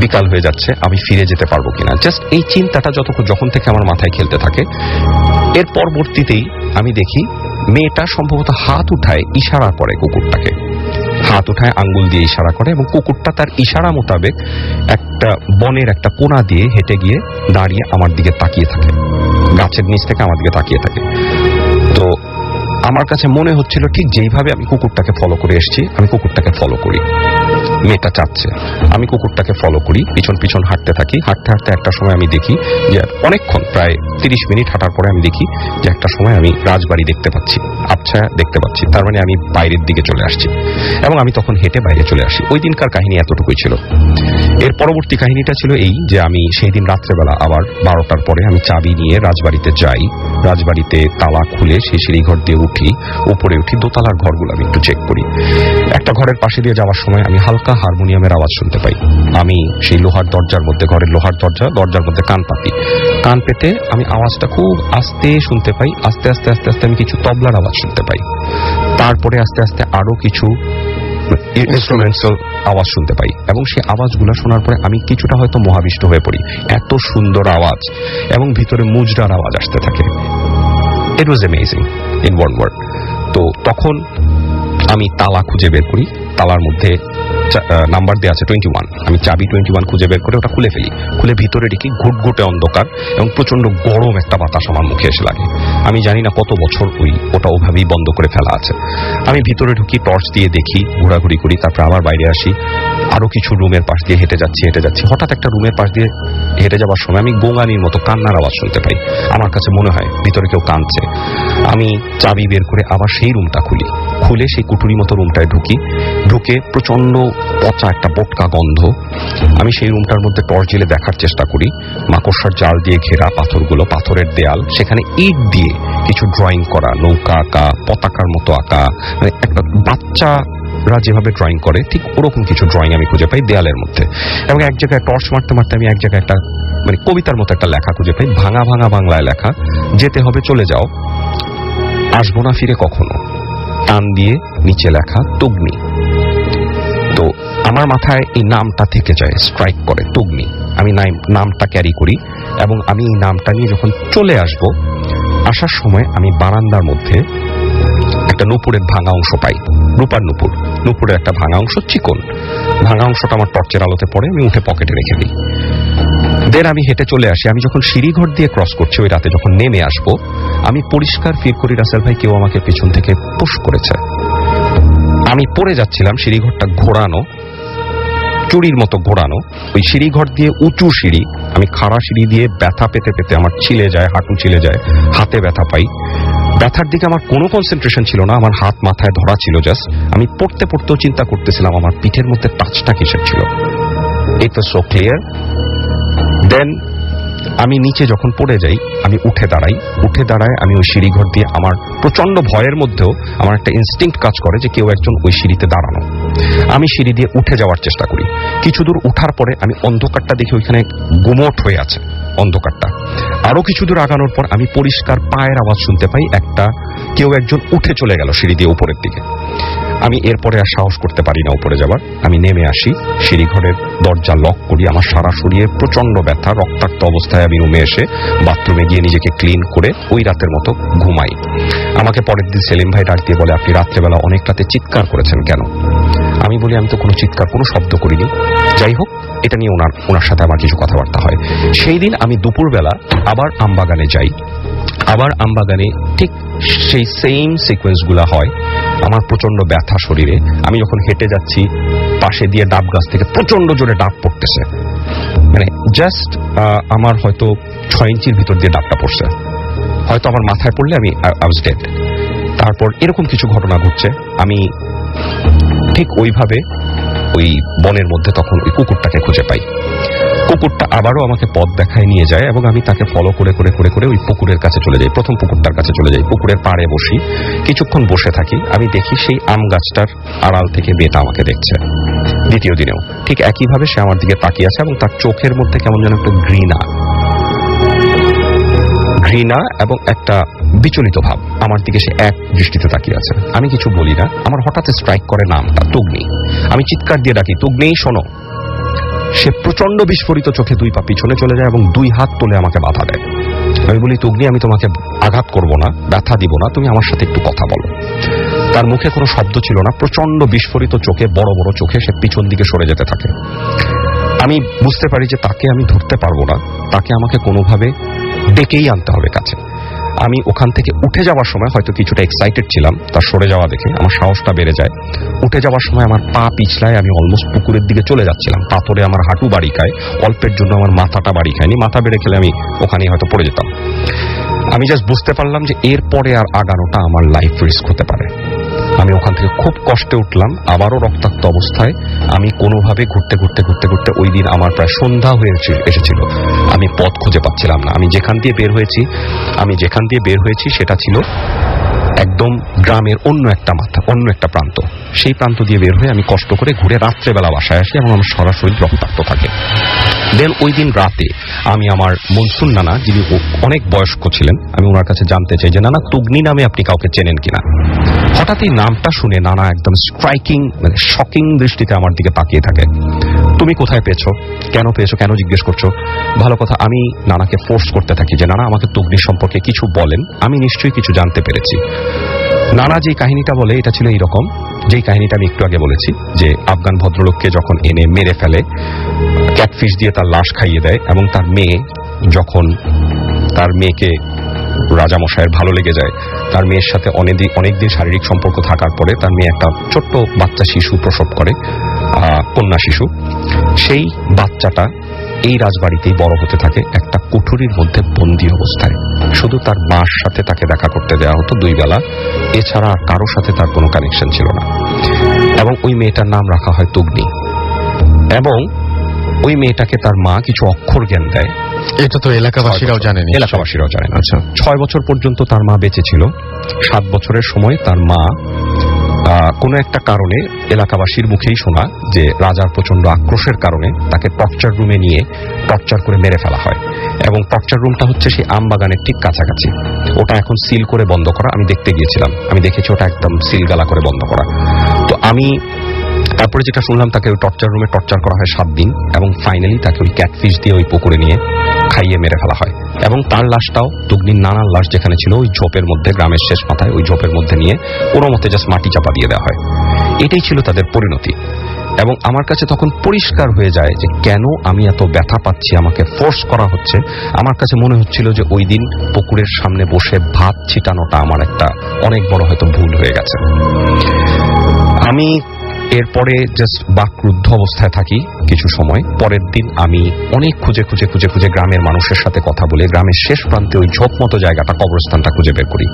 বিকাল হয়ে যাচ্ছে, আমি ফিরে যেতে পারবো কিনা। জাস্ট এই চিন্তাটা যখন থেকে আমার মাথায় খেলতে থাকে। এর পরবর্তীতেই আমি দেখি মেয়েটা সম্ভবত হাত উঠায় ইশারা করে কুকুরটাকে, হাত উঠায় আঙ্গুল দিয়ে ইশারা করে, এবং কুকুরটা তার ইশারা মোতাবেক একটা বনের একটা কোণা দিয়ে হেঁটে গিয়ে দাঁড়িয়ে আমার দিকে তাকিয়ে থাকে, গাছের নিচ থেকে আমার দিকে তাকিয়ে থাকে। তো আমার কাছে মনে হচ্ছিল ঠিক যেইভাবে আমি কুকুরটাকে ফলো করে এসেছি, আমি কুকুরটাকে ফলো করি। মেয়েটা চাচ্ছে, আমি কুকুরটাকে ফলো করি, পিছন পিছন হাঁটতে থাকি। হাঁটতে হাঁটতে একটা সময় আমি দেখি যে অনেকক্ষণ, প্রায় 30 মিনিট হাঁটার পরে আমি দেখি যে একটা সময় আমি রাজবাড়ি দেখতে পাচ্ছি, আবছা দেখতে পাচ্ছি। তার মানে আমি বাইরের দিকে চলে আসছি, এবং আমি তখন হেঁটে বাইরে চলে আসি। ওই দিনকার কাহিনী এতটুকুই ছিল। এর পরবর্তী কাহিনীটা ছিল এই যে আমি সেই দিন রাত্রেবেলা আবার 12টার পরে আমি চাবি নিয়ে রাজবাড়িতে যাই। রাজবাড়িতে তালা খুলে সেই সিঁড়িঘর দিয়ে উঠি, উপরে উঠি, দোতলার ঘরগুলো আমি একটু চেক করি। একটা ঘরের পাশে দিয়ে যাওয়ার সময় আমি হালকা হারমোনিয়ামের আওয়াজ শুনতে পাই। আমি সেই লোহার দরজার মধ্যে, ঘরের লোহার দরজার মধ্যে কান পাতি। কান পেতে আমি আওয়াজটা খুব আস্তে শুনতে পাই। আস্তে আস্তে আস্তে আস্তে আমি কিছু তবলার আওয়াজ শুনতে পাই। তারপরে আস্তে আস্তে আরো কিছু ইনস্ট্রুমেন্টাল আওয়াজ শুনতে পাই, এবং সেই আওয়াজগুলো শোনার পরে আমি কিছুটা হয়তো মোহাবিষ্ট হয়ে পড়ি। এত সুন্দর আওয়াজ, এবং ভিতরে মুজরার আওয়াজ আসতে থাকে। It was amazing in one word. তো তখন আমি তালা খুঁজে বের করি, তালার মধ্যে নাম্বার দেওয়া আছে 21। আমি চাবি 21 খুঁজে বের করে ওটা খুলে ফেলি। খুলে ভিতরে দেখি ঘুটঘুটে অন্ধকার এবং প্রচন্ড গরম একটা বাতাস আমার মুখে এসে লাগে। আমি জানি না কত বছর ওটা ওভাবেই বন্ধ করে ফেলা আছে। আমি ভিতরে ঢুকি, টর্চ দিয়ে দেখি, ঘোরাঘুরি করি, তারপর আবার বাইরে আসি। আরো কিছু রুমের পাশ দিয়ে হেঁটে যাচ্ছি। হঠাৎ একটা রুমের পাশ দিয়ে হেঁটে যাওয়ার সময় আমি গোঙানির মতো কান্নার আওয়াজ শুনতে পাই। আমার কাছে মনে হয় ভিতরে কেউ কাঁদছে। আমি চাবি বের করে আবার সেই রুমটা খুলে সেই কুটুরি মতো রুমটায় ঢুকে প্রচন্ড পচা একটা বোটকা গন্ধ। আমি সেই রুমটার মধ্যে টর্চ জ্বেলে দেখার চেষ্টা করি। মাকড়সার জাল দিয়ে ঘেরা পাথরগুলো, পাথরের দেয়াল, সেখানে ইট দিয়ে কিছু ড্রয়িং করা, নৌকা আঁকা, পতাকার মতো আঁকা, মানে একটা বাচ্চারা যেভাবে ড্রয়িং করে ঠিক ওরকম কিছু ড্রয়িং আমি খুঁজে পাই দেয়ালের মধ্যে। এবং এক জায়গায় টর্চ মারতে মারতে আমি এক জায়গায় একটা মানে কবিতার মতো একটা লেখা খুঁজে পাই, ভাঙা ভাঙা বাংলায় লেখা, যেতে হবে চলে যাও, আসবো না ফিরে কখনো, টান দিয়ে নিচে লেখা তগ্নি। তো আমার মাথায় এই নামটা থেকে যায়, স্ট্রাইক করে তগ্নি। আমি নামটা ক্যারি করি, এবং আমি এই নামটা নিয়ে যখন চলে আসার সময় আমি বারান্দার মধ্যে একটা নুপুরের ভাঙা অংশ পাই, রূপার নুপুরের একটা ভাঙা অংশ, চিকন ভাঙা অংশটা আমার টর্চের আলোতে পড়ে। আমি উঠে পকেটে রেখে দিই। দেন আমি হেঁটে চলে আসি। আমি যখন সিঁড়িঘর দিয়ে ক্রস করছি ওই রাতে, যখন নেমে আসবো, আমি পরিষ্কার ফিল করি রাসেল ভাই কেউ আমাকে পেছন থেকে পুশ করেছে। আমি পড়ে যাচ্ছিলাম, সিঁড়িঘরটা ঘোরানো, চুরির মতো ঘোরানো। ওই সিঁড়িঘর দিয়ে উঁচু সিঁড়ি, আমি খাড়া সিঁড়ি দিয়ে ব্যথা পেতে পেতে আমার ছিলে যায়, হাঁটু ছিলে যায়, হাতে ব্যথা পাই। ব্যথার দিকে আমার কোনো কনসেন্ট্রেশন ছিল না, আমার হাত মাথায় ধরা ছিল জাস্ট। আমি পড়তেও চিন্তা করতেছিলাম আমার পিঠের মধ্যে টাচটা কিসের ছিল। ইট ওয়াজ সো ক্লিয়ার। দেন আমি নিচে যখন পড়ে যাই, আমি উঠে দাঁড়াই। আমি ওই সিঁড়িঘর দিয়ে, আমার প্রচন্ড ভয়ের মধ্যেও আমার একটা ইনস্টিংক্ট কাজ করে যে কেউ একজন ওই সিঁড়িতে দাঁড়ানো। আমি সিঁড়ি দিয়ে উঠে যাওয়ার চেষ্টা করি। কিছু দূর উঠার পরে আমি অন্ধকারটা দেখি ওইখানে গুমোট হয়ে আছে অন্ধকারটা। আরো কিছু দূর আগানোর পর আমি পরিষ্কার পায়ের আওয়াজ শুনতে পাই, কেউ একজন উঠে চলে গেল সিঁড়ি দিয়ে উপরের দিকে। আমি এরপরে আর সাহস করতে পারি না উপরে যাবার। আমি নেমে আসি, সিঁড়িঘরের দরজা লক করি। আমার সারা শরীরে প্রচন্ড ব্যথা, রক্তাক্ত অবস্থায় আমি রুমে এসে বাথরুমে গিয়ে নিজেকে ক্লিন করে ওই রাতের মতো ঘুমাই। আমাকে পরের দিন সেলিম ভাই ডাক দিয়ে বলে, আপনি রাত্রেবেলা অনেক রাতে চিৎকার করেছেন কেন? আমি বলি, আমি তো কোনো চিৎকার, কোনো শব্দ করিনি। যাই হোক, এটা নিয়ে ওনার সাথে আমার কিছু কথাবার্তা হয়। সেই দিন আমি দুপুরবেলা আবার আমবাগানে যাই। আবার আমবাগানে ঠিক সেই সেম সিকোয়েন্সগুলো হয়। আমার প্রচন্ড ব্যথা শরীরে। আমি যখন হেঁটে যাচ্ছি, পাশে দিয়ে ডাব গাছ থেকে প্রচন্ড জোরে ডাব পড়তেছে, মানে জাস্ট আমার হয়তো 6 ইঞ্চির ভিতর দিয়ে ডাবটা পড়ছে। হয়তো আমার মাথায় পড়লে আমি আই ওয়াজ ডেড। তারপর এরকম কিছু ঘটনা ঘটছে। আমি ঠিক ওইভাবে ওই বনের মধ্যে তখন ওই কুকুরটাকে খুঁজে পাই। কুকুরটা আবারও আমাকে পথ দেখায় নিয়ে যায়, এবং আমি তাকে ফলো করে ওই পুকুরের কাছে চলে যাই, প্রথম পুকুরটার কাছে চলে যাই। পুকুরের পাড়ে বসি, কিছুক্ষণ বসে থাকি। আমি দেখি সেই আম গাছটার আড়াল থেকে মেয়েটা আমাকে দেখছে। দ্বিতীয় দিনেও ঠিক একইভাবে সে আমার দিকে তাকিয়ে আছে এবং তার চোখের মধ্যে কেমন যেন একটা ঘৃণা এবং একটা বিচলিত ভাব। আমার দিকে সে এক দৃষ্টিতে তাকিয়ে আছে। আমি কিছু বলি না। আমার হঠাৎ স্ট্রাইক করে নামটা, তুগ্নি। আমি চিৎকার দিয়ে ডাকি, তুগ্নি শোনো। সে প্রচন্ড বিস্ফোরিত চোখে 2 পা পিছনে চলে যায় এবং 2 হাত তুলে আমাকে বাধা দেয়। আমি বলি, তুগ্নি, আমি তোমাকে আঘাত করব না, ব্যথা দিব না, তুমি আমার সাথে একটু কথা বলো। তার মুখে কোনো শব্দ ছিল না। প্রচন্ড বিস্ফোরিত চোখে, বড় বড় চোখে সে পিছন দিকে সরে যেতে থাকে। আমি বুঝতে পারি যে তাকে আমি ধরতে পারবো না, তাকে আমাকে কোনোভাবে ডেকেই আনতে হবে কাছে। আমি ওখান থেকে উঠে যাওয়ার সময় হয়তো কিছুটা এক্সাইটেড ছিলাম, তার সরে যাওয়া দেখে আমার সাহসটা বেড়ে যায়। উঠে যাওয়ার সময় আমার পা পিছলায়, আমি অলমোস্ট পুকুরের দিকে চলে যাচ্ছিলাম। পাথরে আমার হাঁটু বাড়ি খায়, অল্পের জন্য আমার মাথাটা বাড়ি খায়নি। মাথা বেড়ে খেলে আমি ওখানেই হয়তো পড়ে যেতাম। আমি জাস্ট বুঝতে পারলাম যে এরপরে আর আগানোটা আমার লাইফ রিস্ক হতে পারে। আমি ওখান থেকে খুব কষ্টে উঠলাম, আবারও রক্তাক্ত অবস্থায়। আমি কোনোভাবে ঘুরতে ঘুরতে ঘুরতে ঘুরতে, ওই দিন আমার প্রায় সন্ধ্যা হয়ে এসেছিল। আমি পথ খুঁজে পাচ্ছিলাম না। আমি যেখান দিয়ে বের হয়েছি সেটা ছিল একদম গ্রামের অন্য একটা প্রান্ত। সেই প্রান্ত দিয়ে বের হয়ে আমি কষ্ট করে ঘুরে রাত্রেবেলা বাসায় আসি এবং আমার সারা শরীর রক্তাক্ত থাকে। দেন ওই দিন রাতে আমি আমার মনসুন নানা, যিনি অনেক বয়স্ক ছিলেন, আমি ওনার কাছে জানতে চাই যে নানা, তুগ্নি নামে আপনি কাউকে চেনেন কিনা। হঠাৎ এই নামটা শুনে নানা একদম স্ট্রাইকিং, মানে শকিং দৃষ্টিতে আমার দিকে তাকিয়ে থাকে। তুমি কোথায় পেয়েছো, কেন জিজ্ঞেস করছো? ভালো কথা। আমি নানাকে ফোর্স করতে থাকি যে নানা, আমাকে তুগ্নি সম্পর্কে কিছু বলেন, আমি নিশ্চয়ই কিছু জানতে পেরেছি। নানা যে কাহিনীটা বলে এটা ছিল এইরকম, যেই কাহিনীটা আমি একটু আগে বলেছি, যে আফগান ভদ্রলোককে যখন এনে মেরে ফেলে, ক্যাটফিশ দিয়ে তার লাশ খাইয়ে দেয়, এবং তার মেয়ে যখন তার মেয়েকে রাজামশাইয়ের ভালো লেগে যায়, তার মেয়ের সাথে অনেকদিন শারীরিক সম্পর্ক থাকার পরে তার মেয়ে একটা ছোট্ট বাচ্চা শিশু প্রসব করে, কন্যা শিশু। সেই বাচ্চাটা এই রাজবাড়িতেই বড় হতে থাকে, একটা কুঠুরির মধ্যে বন্দী অবস্থায়। শুধু তার মার সাথে তাকে দেখা করতে দেওয়া হতো 2 বেলা, এছাড়া আর কারোর সাথে তার কোনো কানেকশন ছিল না। এবং ওই মেয়েটার নাম রাখা হয় তুগ্নি। এবং ওই মেয়েটাকে তার মা কিছু অক্ষর জ্ঞান দেয়। এটা তো এলাকাবাসীরাও জানেন। আচ্ছা, 6 বছর পর্যন্ত তার মা বেঁচে ছিল। 7 বছরের সময় তার মা কোনো একটা কারণে, এলাকাবাসীর মুখেই শোনা, যে রাজার প্রচন্ড আক্রোশের কারণে তাকে টর্চার রুমে নিয়ে টর্চার করে মেরে ফেলা হয়। এবং টর্চার রুমটা হচ্ছে সেই আমবাগানের ঠিক কাছাকাছি। ওটা এখন সিল করে বন্ধ করা। আমি দেখতে গিয়েছিলাম, আমি দেখেছি ওটা একদম সিলগালা করে বন্ধ করা। তো আমি তারপরে যেটা শুনলাম, তাকে ওই টর্চার রুমে টর্চার করা হয় 7 দিন, এবং ফাইনালি তাকে ওই ক্যাটফিশ দিয়ে ওই পুকুরে নিয়ে খাইয়ে মেরে ফেলা হয়। এবং তার লাশটাও, তুগ্নির নানার লাশ যেখানে ছিল, ওই ঝোপের মধ্যে, গ্রামের শেষ মাথায় ওই ঝোপের মধ্যে নিয়ে কোনো মতে জাস্ট মাটি চাপা দিয়ে দেওয়া হয়। এটাই ছিল তাদের পরিণতি। এবং আমার কাছে তখন পরিষ্কার হয়ে যায় যে কেন আমি এত ব্যথা পাচ্ছি, আমাকে ফোর্স করা হচ্ছে। আমার কাছে মনে হচ্ছিল যে ওই দিন পুকুরের সামনে বসে ভাত ছিটানোটা আমার একটা অনেক বড় হয়তো ভুল হয়ে গেছে। আমি এরপরে জাস্ট বাকরুদ্ধ অবস্থায় থাকি কিছু সময়। পরের দিন আমি অনেক খুঁজে গ্রামের মানুষের সাথে কথা বলে গ্রামের শেষ প্রান্তে ওই ঝোপ মতো জায়গাটা, কবরস্থানটা খুঁজে বের করি।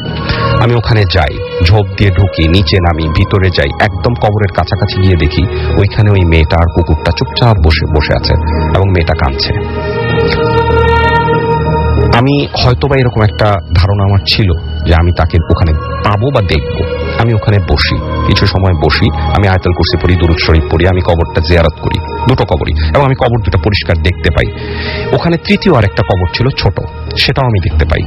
আমি ওখানে যাই, ঝোপ দিয়ে ঢুকি, নিচে নামি, ভিতরে যাই, একদম কবরের কাছাকাছি গিয়ে দেখি ওইখানে ওই মেয়েটা আর কুকুরটা চুপচাপ বসে আছে এবং মেয়েটা কাঁদছে। আমি হয়তোবা এরকম একটা ধারণা আমার ছিল যে আমি তাকে ওখানে পাবো বা দেখবো। আমি ওখানে বসি, কিছু সময় বসি, আমি আয়াতুল কুরসি পড়ি, দুরূদ শরীফ পড়ি, আমি কবরটা জিয়ারত করি, 2টো কবরই, এবং আমি কবর 2টা পরিষ্কার দেখতে পাই। ওখানে তৃতীয় আরেকটা কবর ছিল ছোট, সেটাও আমি দেখতে পাই।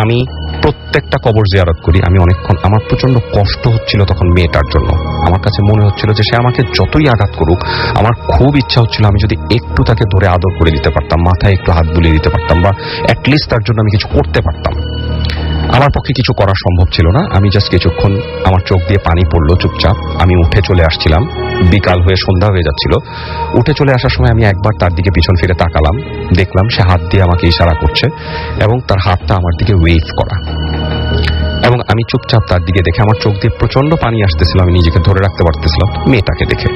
আমি প্রত্যেকটা কবর জিয়ারত করি। আমি অনেকক্ষণ, আমার প্রচন্ড কষ্ট হচ্ছিল তখন মেয়েটার জন্য। আমার কাছে মনে হচ্ছিল যে সে আমাকে যতই আঘাত করুক, আমার খুব ইচ্ছা হচ্ছিল আমি যদি একটু তাকে ধরে আদর করে দিতে পারতাম, মাথায় একটু হাত বুলিয়ে দিতে পারতাম, বা অ্যাটলিস্ট তার জন্য আমি কিছু করতে পারতাম। আমার পক্ষে কিছু করা সম্ভব ছিল না। আমি জাস্ট কিছুক্ষণ, আমার চোখ দিয়ে পানি পড়লো চুপচাপ। আমি উঠে চলে আসছিলাম, বিকাল হয়ে সন্ধ্যা হয়ে যাচ্ছিল। উঠে চলে আসার সময় আমি একবার তার দিকে পিছন ফিরে তাকালাম, দেখলাম সে হাত দিয়ে আমাকে ইশারা করছে এবং তার হাতটা আমার দিকে ওয়েভ করা। এবং আমি চুপচাপ তার দিকে দেখে আমার চোখ দিয়ে প্রচন্ড পানি আসতেছিল, আমি নিজেকে ধরে রাখতে পারতেছিলাম মেয়েটাকে দেখে।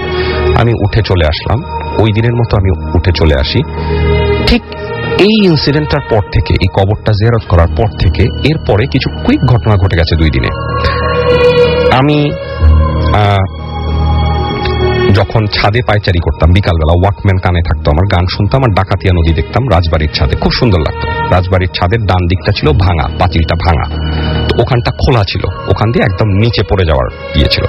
আমি উঠে চলে আসলাম, ওই দিনের মতো আমি উঠে চলে আসি। ঠিক এই ইনসিডেন্টটার পর থেকে, এই কবরটা জিয়ারত করার পর থেকে, এরপরে কিছু কুইক ঘটনা ঘটে গেছে 2 দিনে। আমি যখন ছাদে পায়চারি করতাম বিকালবেলা, ওয়াকম্যান কানে থাকতো, আমার গান শুনতাম আর ডাকাতিয়া নদী দেখতাম রাজবাড়ির ছাদে, খুব সুন্দর লাগতো। রাজবাড়ির ছাদের ডান দিকটা ছিল ভাঙা, পাঁচিলটা ভাঙা। তো তো ওখানটা খোলা ছিল, ওখান দিয়ে একদম নিচে পড়ে যাওয়ার ইয়ে ছিল।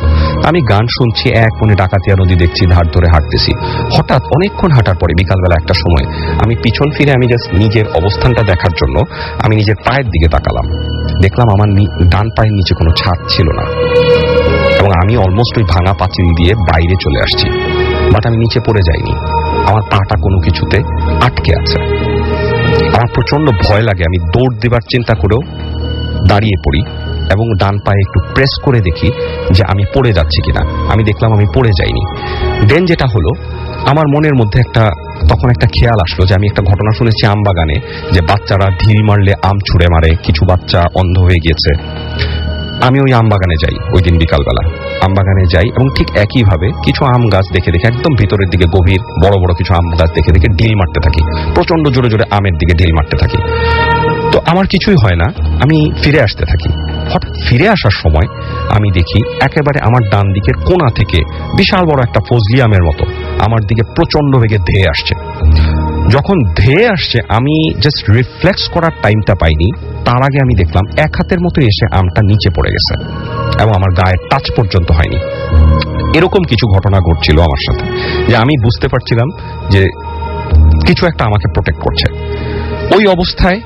আমি গান শুনছি, এক মনে ডাকাতিয়া নদী দেখছি, ধার ধরে হাঁটতেছি। হঠাৎ অনেকক্ষণ হাঁটার পরে বিকালবেলা একটা সময় আমি পিছন ফিরে আমি জাস্ট নিজের অবস্থানটা দেখার জন্য আমি নিজের পায়ের দিকে তাকালাম। দেখলাম আমার ডান পায়ের নিচে কোনো ছাদ ছিল না, এবং আমি অলমোস্ট ওই ভাঙা পাঁচিল দিয়ে বাইরে চলে আসছি, বাট আমি নিচে পড়ে যাইনি। আমার পাটা কোনো কিছুতে আটকে আছে। আমার প্রচন্ড ভয় লাগে, আমি দৌড় দেবার চিন্তা করেও দাঁড়িয়ে পড়ি এবং ডান পায়ে একটু প্রেস করে দেখি যে আমি পড়ে যাচ্ছি কিনা। আমি দেখলাম আমি পড়ে যাইনি। দেন যেটা হলো, আমার মনের মধ্যে তখন একটা খেয়াল আসলো যে আমি একটা ঘটনা শুনেছি আমবাগানে, যে বাচ্চারা ঢিল মারলে আম ছুঁড়ে মারে, কিছু বাচ্চা অন্ধ হয়ে গিয়েছে। আমি ওই আমবাগানে যাই, ওই দিন বিকালবেলা আমবাগানে যাই, এবং ঠিক একইভাবে কিছু আম গাছ দেখে একদম ভিতরের দিকে গভীর বড় বড় কিছু আম গাছ দেখে ঢিল মারতে থাকি, প্রচন্ড জোরে জোরে আমের দিকে ঢিল মারতে থাকি। তো আমার কিছুই হয় না, আমি ফিরে আসতে থাকি। হঠাৎ ফিরে আসার সময় আমি দেখি একেবারে আমার ডান দিকের কোণা থেকে বিশাল বড় একটা ফজলি আমের মতো আমার দিকে প্রচন্ড বেগে ধেয়ে আসছে। যখন ধেয়ে আসছে আমি জাস্ট রিফ্লেক্স করার টাইমটা পাইনি, তার আগে আমি দেখলাম এক হাতের মতো এসে আমটা নিচে পড়ে গেছে এবং আমার গায়ে টাচ পর্যন্ত হয়নি। এরকম কিছু ঘটনা ঘটছিল আমার সাথে, যে আমি বুঝতে পারছিলাম যে কিছু একটা আমাকে প্রোটেক্ট করছে। ওই অবস্থায়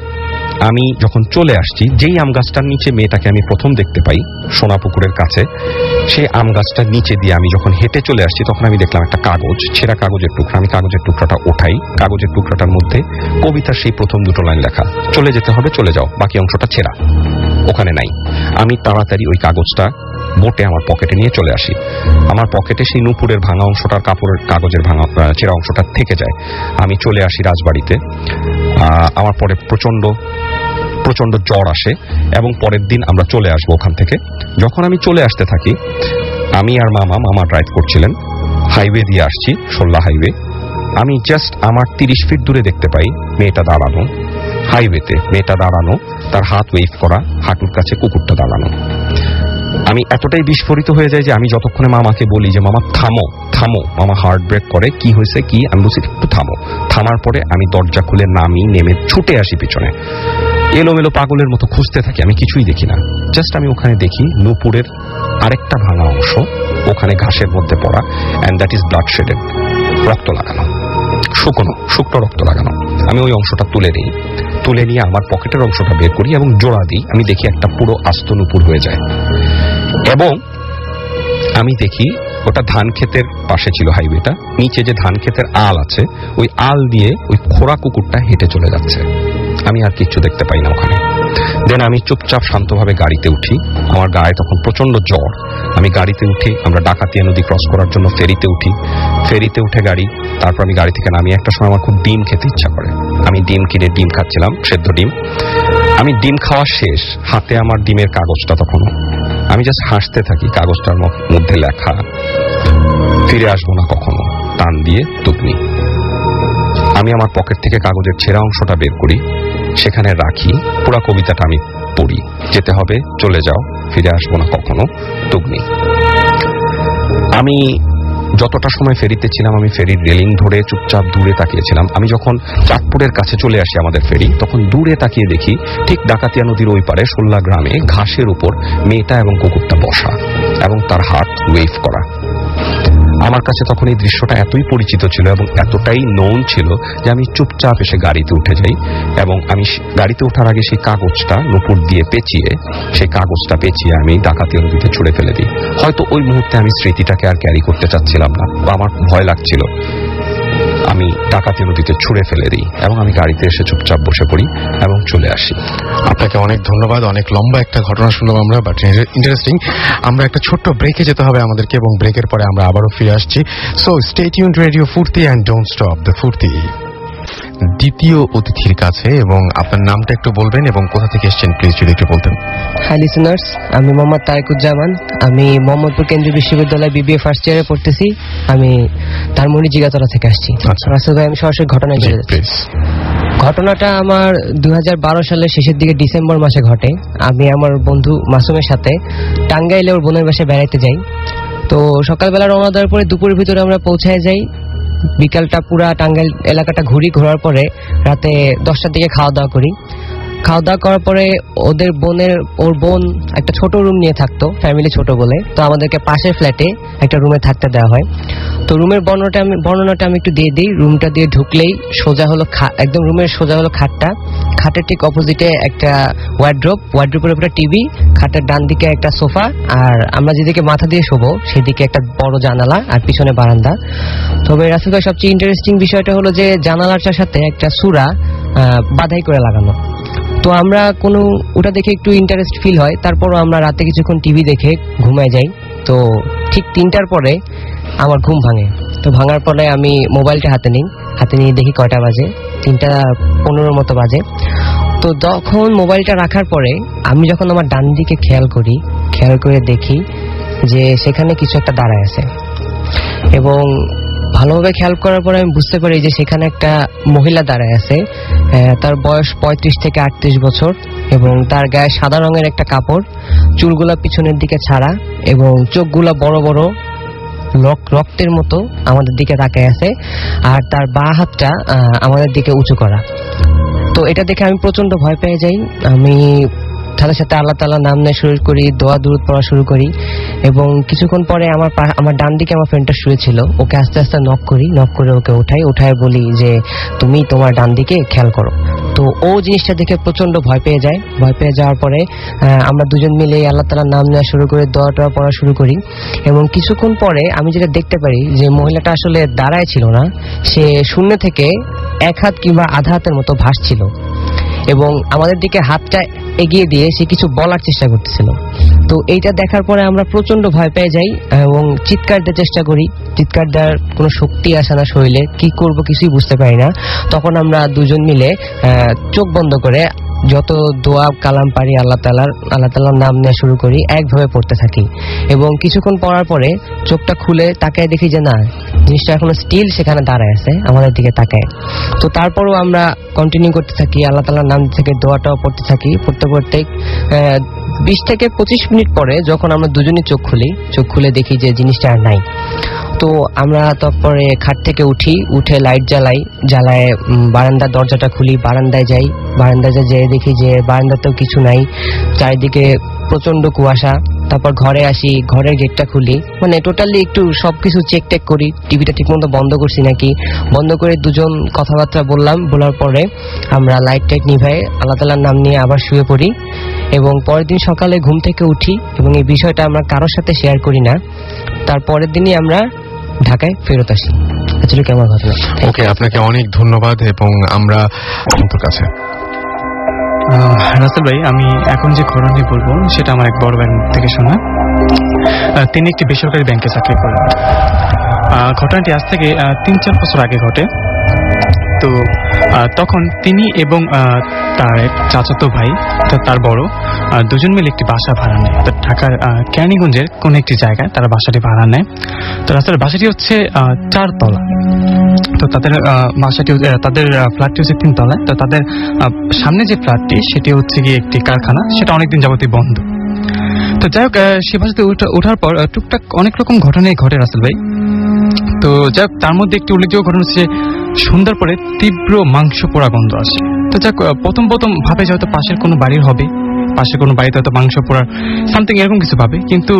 আমি যখন চলে আসছি, যেই আম গাছটার নিচে মেয়েটাকে আমি প্রথম দেখতে পাই সোনাপুকুরের কাছে, সেই আম গাছটার নিচে দিয়ে আমি যখন হেঁটে চলে আসছি, তখন আমি দেখলাম একটা কাগজ, ছেঁড়া কাগজের টুকরা। আমি কাগজের টুকরাটা ওঠাই, কাগজের টুকরাটার মধ্যে কবিতার সেই প্রথম দুটো লাইন লেখা, চলে যেতে হবে চলে যাও, বাকি অংশটা ছেঁড়া, ওখানে নাই। আমি তাড়াতাড়ি ওই কাগজটা বোটে আমার পকেটে নিয়ে চলে আসি। আমার পকেটে সেই নূপুরের ভাঙা অংশটার কাগজের ভাঙা ছেঁড়া অংশটা থেকে যায়। আমি চলে আসি রাজবাড়িতে। আমার পরে প্রচন্ড জ্বর আসে এবং পরের দিন আমরা চলে আসবো ওখান থেকে। যখন আমি চলে আসতে থাকি, আমি আর মামা ড্রাইভ করছিলেন, হাইওয়ে দিয়ে আসছি, শোল্লা হাইওয়ে। আমি জাস্ট আমার 30 ফিট দূরে দেখতে পাই মেয়েটা দাঁড়ানো, হাইওয়েতে মেয়েটা দাঁড়ানো, তার হাত ওয়েভ করা, হাঁটুর কাছে কুকুরটা দাঁড়ানো। আমি এতটাই বিস্ফোরিত হয়ে যাই যে আমি যতক্ষণে মামাকে বলি যে মামা থামো থামো, মামা হার্ট ব্রেক করে, কি হয়েছে কি, আমি বলছি একটু থামো। থামার পরে আমি দরজা খুলে নেমে ছুটে আসি পিছনে, এলোমেলো পাগলের মতো খুঁজতে থাকি, আমি কিছুই দেখি না। জাস্ট আমি ওখানে দেখি নূপুরের আরেকটা ভাঙা অংশ ওখানে ঘাসের মধ্যে পড়া, and that is blood shaded, রক্ত লাগানো, শুকনো রক্ত লাগানো। আমি ওই অংশটা তুলে নিয়ে আমার পকেটের অংশটা বের করি এবং জোড়া দিই। আমি দেখি একটা পুরো আস্ত নূপুর হয়ে যায়, এবং আমি দেখি ওটা ধান ক্ষেতের পাশে ছিল হাইওয়েটা, নিচে যে ধান ক্ষেতের আল আছে, ওই আল দিয়ে ওই খোড়া কুকুরটা হেঁটে চলে যাচ্ছে। আমি আর কিচ্ছু দেখতে পাই না ওখানে। দেন আমি চুপচাপ শান্তভাবে গাড়িতে উঠি। আমার গায়ে তখন প্রচন্ড জ্বর। আমি গাড়িতে উঠি, আমরা ডাকাতিয়া নদী ক্রস করার জন্য ফেরিতে উঠি। ফেরিতে উঠে তারপর আমি গাড়ি থেকে নামি। একটা সময় আমার খুব ডিম খেতে ইচ্ছা করে, আমি ডিম কিনে ডিম খাচ্ছিলাম, সেদ্ধ ডিম। আমি ডিম খাওয়া শেষ, হাতে আমার ডিমের কাগজটা তখনও। আমি জাস্ট হাসতে থাকি, কাগজটার মধ্যে লেখা, ফিরে আসবো না কখনো, টান দিয়ে তুতনি। আমি আমার পকেট থেকে কাগজের ছেঁড়া অংশটা বের করি, সেখানে রাখি, পুরো কবিতাটা আমি পড়ি, যেতে হবে চলে যাও, ফিরে আসবো না কখনো, তুগনি। আমি যতটা সময় ফেরিতে ছিলাম, আমি ফেরির রেলিং ধরে চুপচাপ দূরে তাকিয়েছিলাম। আমি যখন চাঁদপুরের কাছে চলে আসি আমাদের ফেরি, তখন দূরে তাকিয়ে দেখি ঠিক ডাকাতিয়া নদীর ওই পারে শোল্লা গ্রামে ঘাসের উপর মেয়েটা এবং কুকুরটা বসা এবং তার হাত ওয়েভ করা। আমার কাছে তখন এই দৃশ্যটা এতই পরিচিত ছিল এবং এতটাই নোন ছিল যে আমি চুপচাপ এসে গাড়িতে উঠে যাই, এবং আমি গাড়িতে ওঠার আগে সেই কাগজটা নূপুর দিয়ে পেঁচিয়ে আমি ডাকাতিয়া নদীতে ছুঁড়ে ফেলে দিই। হয়তো ওই মুহূর্তে আমি স্মৃতিটাকে আর ক্যারি করতে চাচ্ছিলাম না, বা আমার ভয় লাগছিল। আমি ডাকাতিয়া নদীতে ছুঁড়ে ফেলে দিই এবং আমি গাড়িতে এসে চুপচাপ বসে পড়ি এবং চলে আসি। আপনাকে অনেক ধন্যবাদ। অনেক লম্বা একটা ঘটনা শুনলাম আমরা, বাট ইন্টারেস্টিং। আমরা একটা ছোট্ট ব্রেকে যেতে হবে আমাদেরকে, এবং ব্রেকের পরে আমরা আবারও ফিরে আসছি। সো স্টে টিউনড, রেডিও ফুর্তি, অ্যান্ড ডোন্ট স্টপ দ্য ফুর্তি। দ্বিতীয় অতিথির কাছে, এবং আপনার নামটা একটু বলবেন এবং কোথা থেকে এসেছেন প্লিজ যদি একটু বলতেন। হাই লিসেনার্স, আমি মোহাম্মদ তারেকুজ্জামান। আমি মোহাম্মদপুর কেন্দ্রীয় বিশ্ববিদ্যালয়ে বিবিএ ফার্স্ট ইয়ারে পড়তেছি। আমি ধানমন্ডি জিগাতলা থেকে আসছি। রাসেল ভাই, আমি সরাসরি ঘটনায় চলে যাচ্ছি। ঘটনাটা আমার 2012 সালের শেষের দিকে ডিসেম্বর মাসে ঘটে। আমি আমার বন্ধু মাসুমের সাথে টাঙ্গাইলে ওর বোনের বাসায় বেড়াইতে যাই। তো সকালবেলা রওনা দেওয়ার পরে দুপুরের ভিতরে আমরা পৌঁছায় যাই। বিকালটা পুরা টাঙ্গাইল এলাকাটা ঘোরার পরে রাতে 10টার দিকে খাওয়া দাওয়া করি। খাওয়া দাওয়া করার পরে ওর বোন একটা ছোট রুম নিয়ে থাকতো, ফ্যামিলি ছোট বলে, তো আমাদেরকে পাশের ফ্ল্যাটে একটা রুমে থাকতে দেওয়া হয়। তো রুমের বর্ণনাটা আমি একটু দিয়ে দিই। রুমটা দিয়ে ঢুকলেই সোজা হলো একদম রুমের সোজা হলো খাটের ঠিক অপোজিটে একটা ওয়ার্ড্রোপের উপরে টিভি, খাটের ডান দিকে একটা সোফা, আর আমরা যেদিকে মাথা দিয়ে শোবো সেদিকে একটা বড় জানালা আর পিছনে বারান্দা। তবে রাসেল ভাই সবচেয়ে ইন্টারেস্টিং বিষয়টা হলো যে জানালাটার সাথে একটা সূরা বাধাই করে লাগানো। তো আমরা ওটা দেখে একটু ইন্টারেস্ট ফিল হয়, তারপরও আমরা রাতে কিছুক্ষণ টিভি দেখে ঘুমায় যাই। তো ঠিক 3টার পরে আমার ঘুম ভাঙে। তো ভাঙার পরে আমি মোবাইলটা হাতে নিয়ে দেখি কয়টা বাজে, 3:15 মতো বাজে। তো যখন মোবাইলটা রাখার পরে আমি যখন আমার ডান দিকে খেয়াল করে দেখি যে সেখানে কিছু একটা দাঁড়ায় আছে, এবং ভালোভাবে খেয়াল করার পরে আমি বুঝতে পারি যে সেখানে একটা মহিলা দাঁড়ায় আছে। তার বয়স 35 থেকে 38 বছর, এবং তার গায়ে সাদা রঙের একটা কাপড়, চুলগুলা পিছনের দিকে ছাড়া, এবং চোখগুলা বড় বড় রক্তের মতো আমাদের দিকে তাকায় আছে, আর তার বাঁ হাতটা আমাদের দিকে উঁচু করা। তো এটা দেখে আমি প্রচন্ড ভয় পেয়ে যাই। আমি সাথে সাথে আল্লাহ তাআলার নাম নেওয়া শুরু করি, দোয়া দুরূদ পড়া শুরু করি, এবং কিছুক্ষণ পরে আমার ডান দিকে আমার ফ্রেন্ডটা শুয়েছিল, ওকে আস্তে আস্তে নক করে ওকে উঠায় বলি যে তুমি তোমার ডান দিকে খেয়াল করো। তো ও জিনিসটা দেখে প্রচন্ড ভয় পেয়ে যাওয়ার পরে আমরা দুজন মিলে আল্লাহ তাআলার নাম নেওয়া শুরু করে দোয়াটা পড়া শুরু করি, এবং কিছুক্ষণ পরে আমি যেটা দেখতে পারি যে মহিলাটা আসলে দাঁড়ায় ছিল না, সে শূন্য থেকে 1 হাত কিংবা আধা হাতের মতো ভাসছিল, এবং আমাদের দিকে হাতটা এগিয়ে দিয়ে সে কিছু বলার চেষ্টা করতেছিল। তো এইটা দেখার পরে আমরা প্রচন্ড ভয় পেয়ে যাই এবং চিৎকার দেওয়ার চেষ্টা করি। চিৎকার দেওয়ার কোনো শক্তি আসে না শরীরে, কি করব কিছুই বুঝতে পারি না। তখন আমরা দুজন মিলে চোখ বন্ধ করে যত দোয়া কালাম পারি আল্লাহ তাআলার নাম নেওয়া শুরু করি, একভাবে পড়তে থাকি, এবং কিছুক্ষণ পড়ার পরে চোখটা খুলে তাকায় দেখি যে না, জিনিসটা এখনো স্টিল সেখানে দাঁড়ায় আছে আমাদের দিকে তাকায়। তো তারপরও আমরা কন্টিনিউ করতে থাকি, আল্লাহ তাআলার নাম থেকে দোয়াটাও পড়তে থাকি। পড়তে 20 থেকে 25 মিনিট পরে যখন আমরা দুজনই চোখ খুলে দেখি যে জিনিসটা আর নাই। তো আমরা তারপরে খাট থেকে উঠে লাইট জ্বালায় বারান্দার দরজাটা খুলি, বারান্দায় যেয়ে দেখি যে বারান্দাতেও কিছু নাই, চারিদিকে প্রচন্ড কুয়াশা। তারপর ঘরে আসি, ঘরের গেটটা খুলি, মানে টোটালি একটু সবকিছু চেক করি, টিভিটা ঠিকমতো বন্ধ করছি নাকি। বন্ধ করে দুজন কথাবার্তা বলার পরে আমরা লাইট নিভাই আল্লাহ তাআলার নাম নিয়ে আবার শুয়ে পড়ি, এবং পরের দিন সকালে ঘুম থেকে উঠি, এবং এই বিষয়টা আমরা কারোর সাথে শেয়ার করি না। তার পরের দিনই আমরা ঢাকায় ফেরত আসি। আসলে কেমন ঘটনা। ওকে, আপনাকে অনেক ধন্যবাদ, এবং আমরা আপনার কাছে রাসেল ভাই, আমি এখন যে ঘটনাটি বলবো সেটা আমার এক বড় ভাইয়ের মুখ থেকে শোনা। তিনি একটি বেসরকারি ব্যাংকে চাকরি করেন। ঘটনাটি আজ থেকে 3-4 বছর আগে ঘটে। তো তখন তিনি এবং তার এক চাচাতো ভাই, তার বড়, দুজন মিলে একটি বাসা ভাড়া নেয়। ঢাকার কেরানীগঞ্জের কোন একটি জায়গায় তারা বাসাটি ভাড়া নেয়। তো রাস্তার বাসাটি হচ্ছে 4 তলা। তো তাদের ফ্ল্যাটটি হচ্ছে 3 তলায়। তো তাদের সামনে যে ফ্ল্যাটটি সেটি হচ্ছে গিয়ে একটি কারখানা, সেটা অনেকদিন যাবতীয় বন্ধ। তো যাই হোক, সে বাসাতে ওঠার পর টুকটাক অনেক রকম ঘটনাই ঘটে রাসেল ভাই। তো যাই হোক, তার মধ্যে একটি উল্লেখযোগ্য ঘটনা হচ্ছে সন্ধ্যার পরে তীব্র মাংস পোড়া গন্ধ আসে। তো যাক, প্রথম ভাবে যে হয়তো পাশের কোনো বাড়ির হবে, পাশের কোনো বাড়িতে হয়তো মাংস পোড়ার সামথিং এরকম কিছু ভাবে, কিন্তু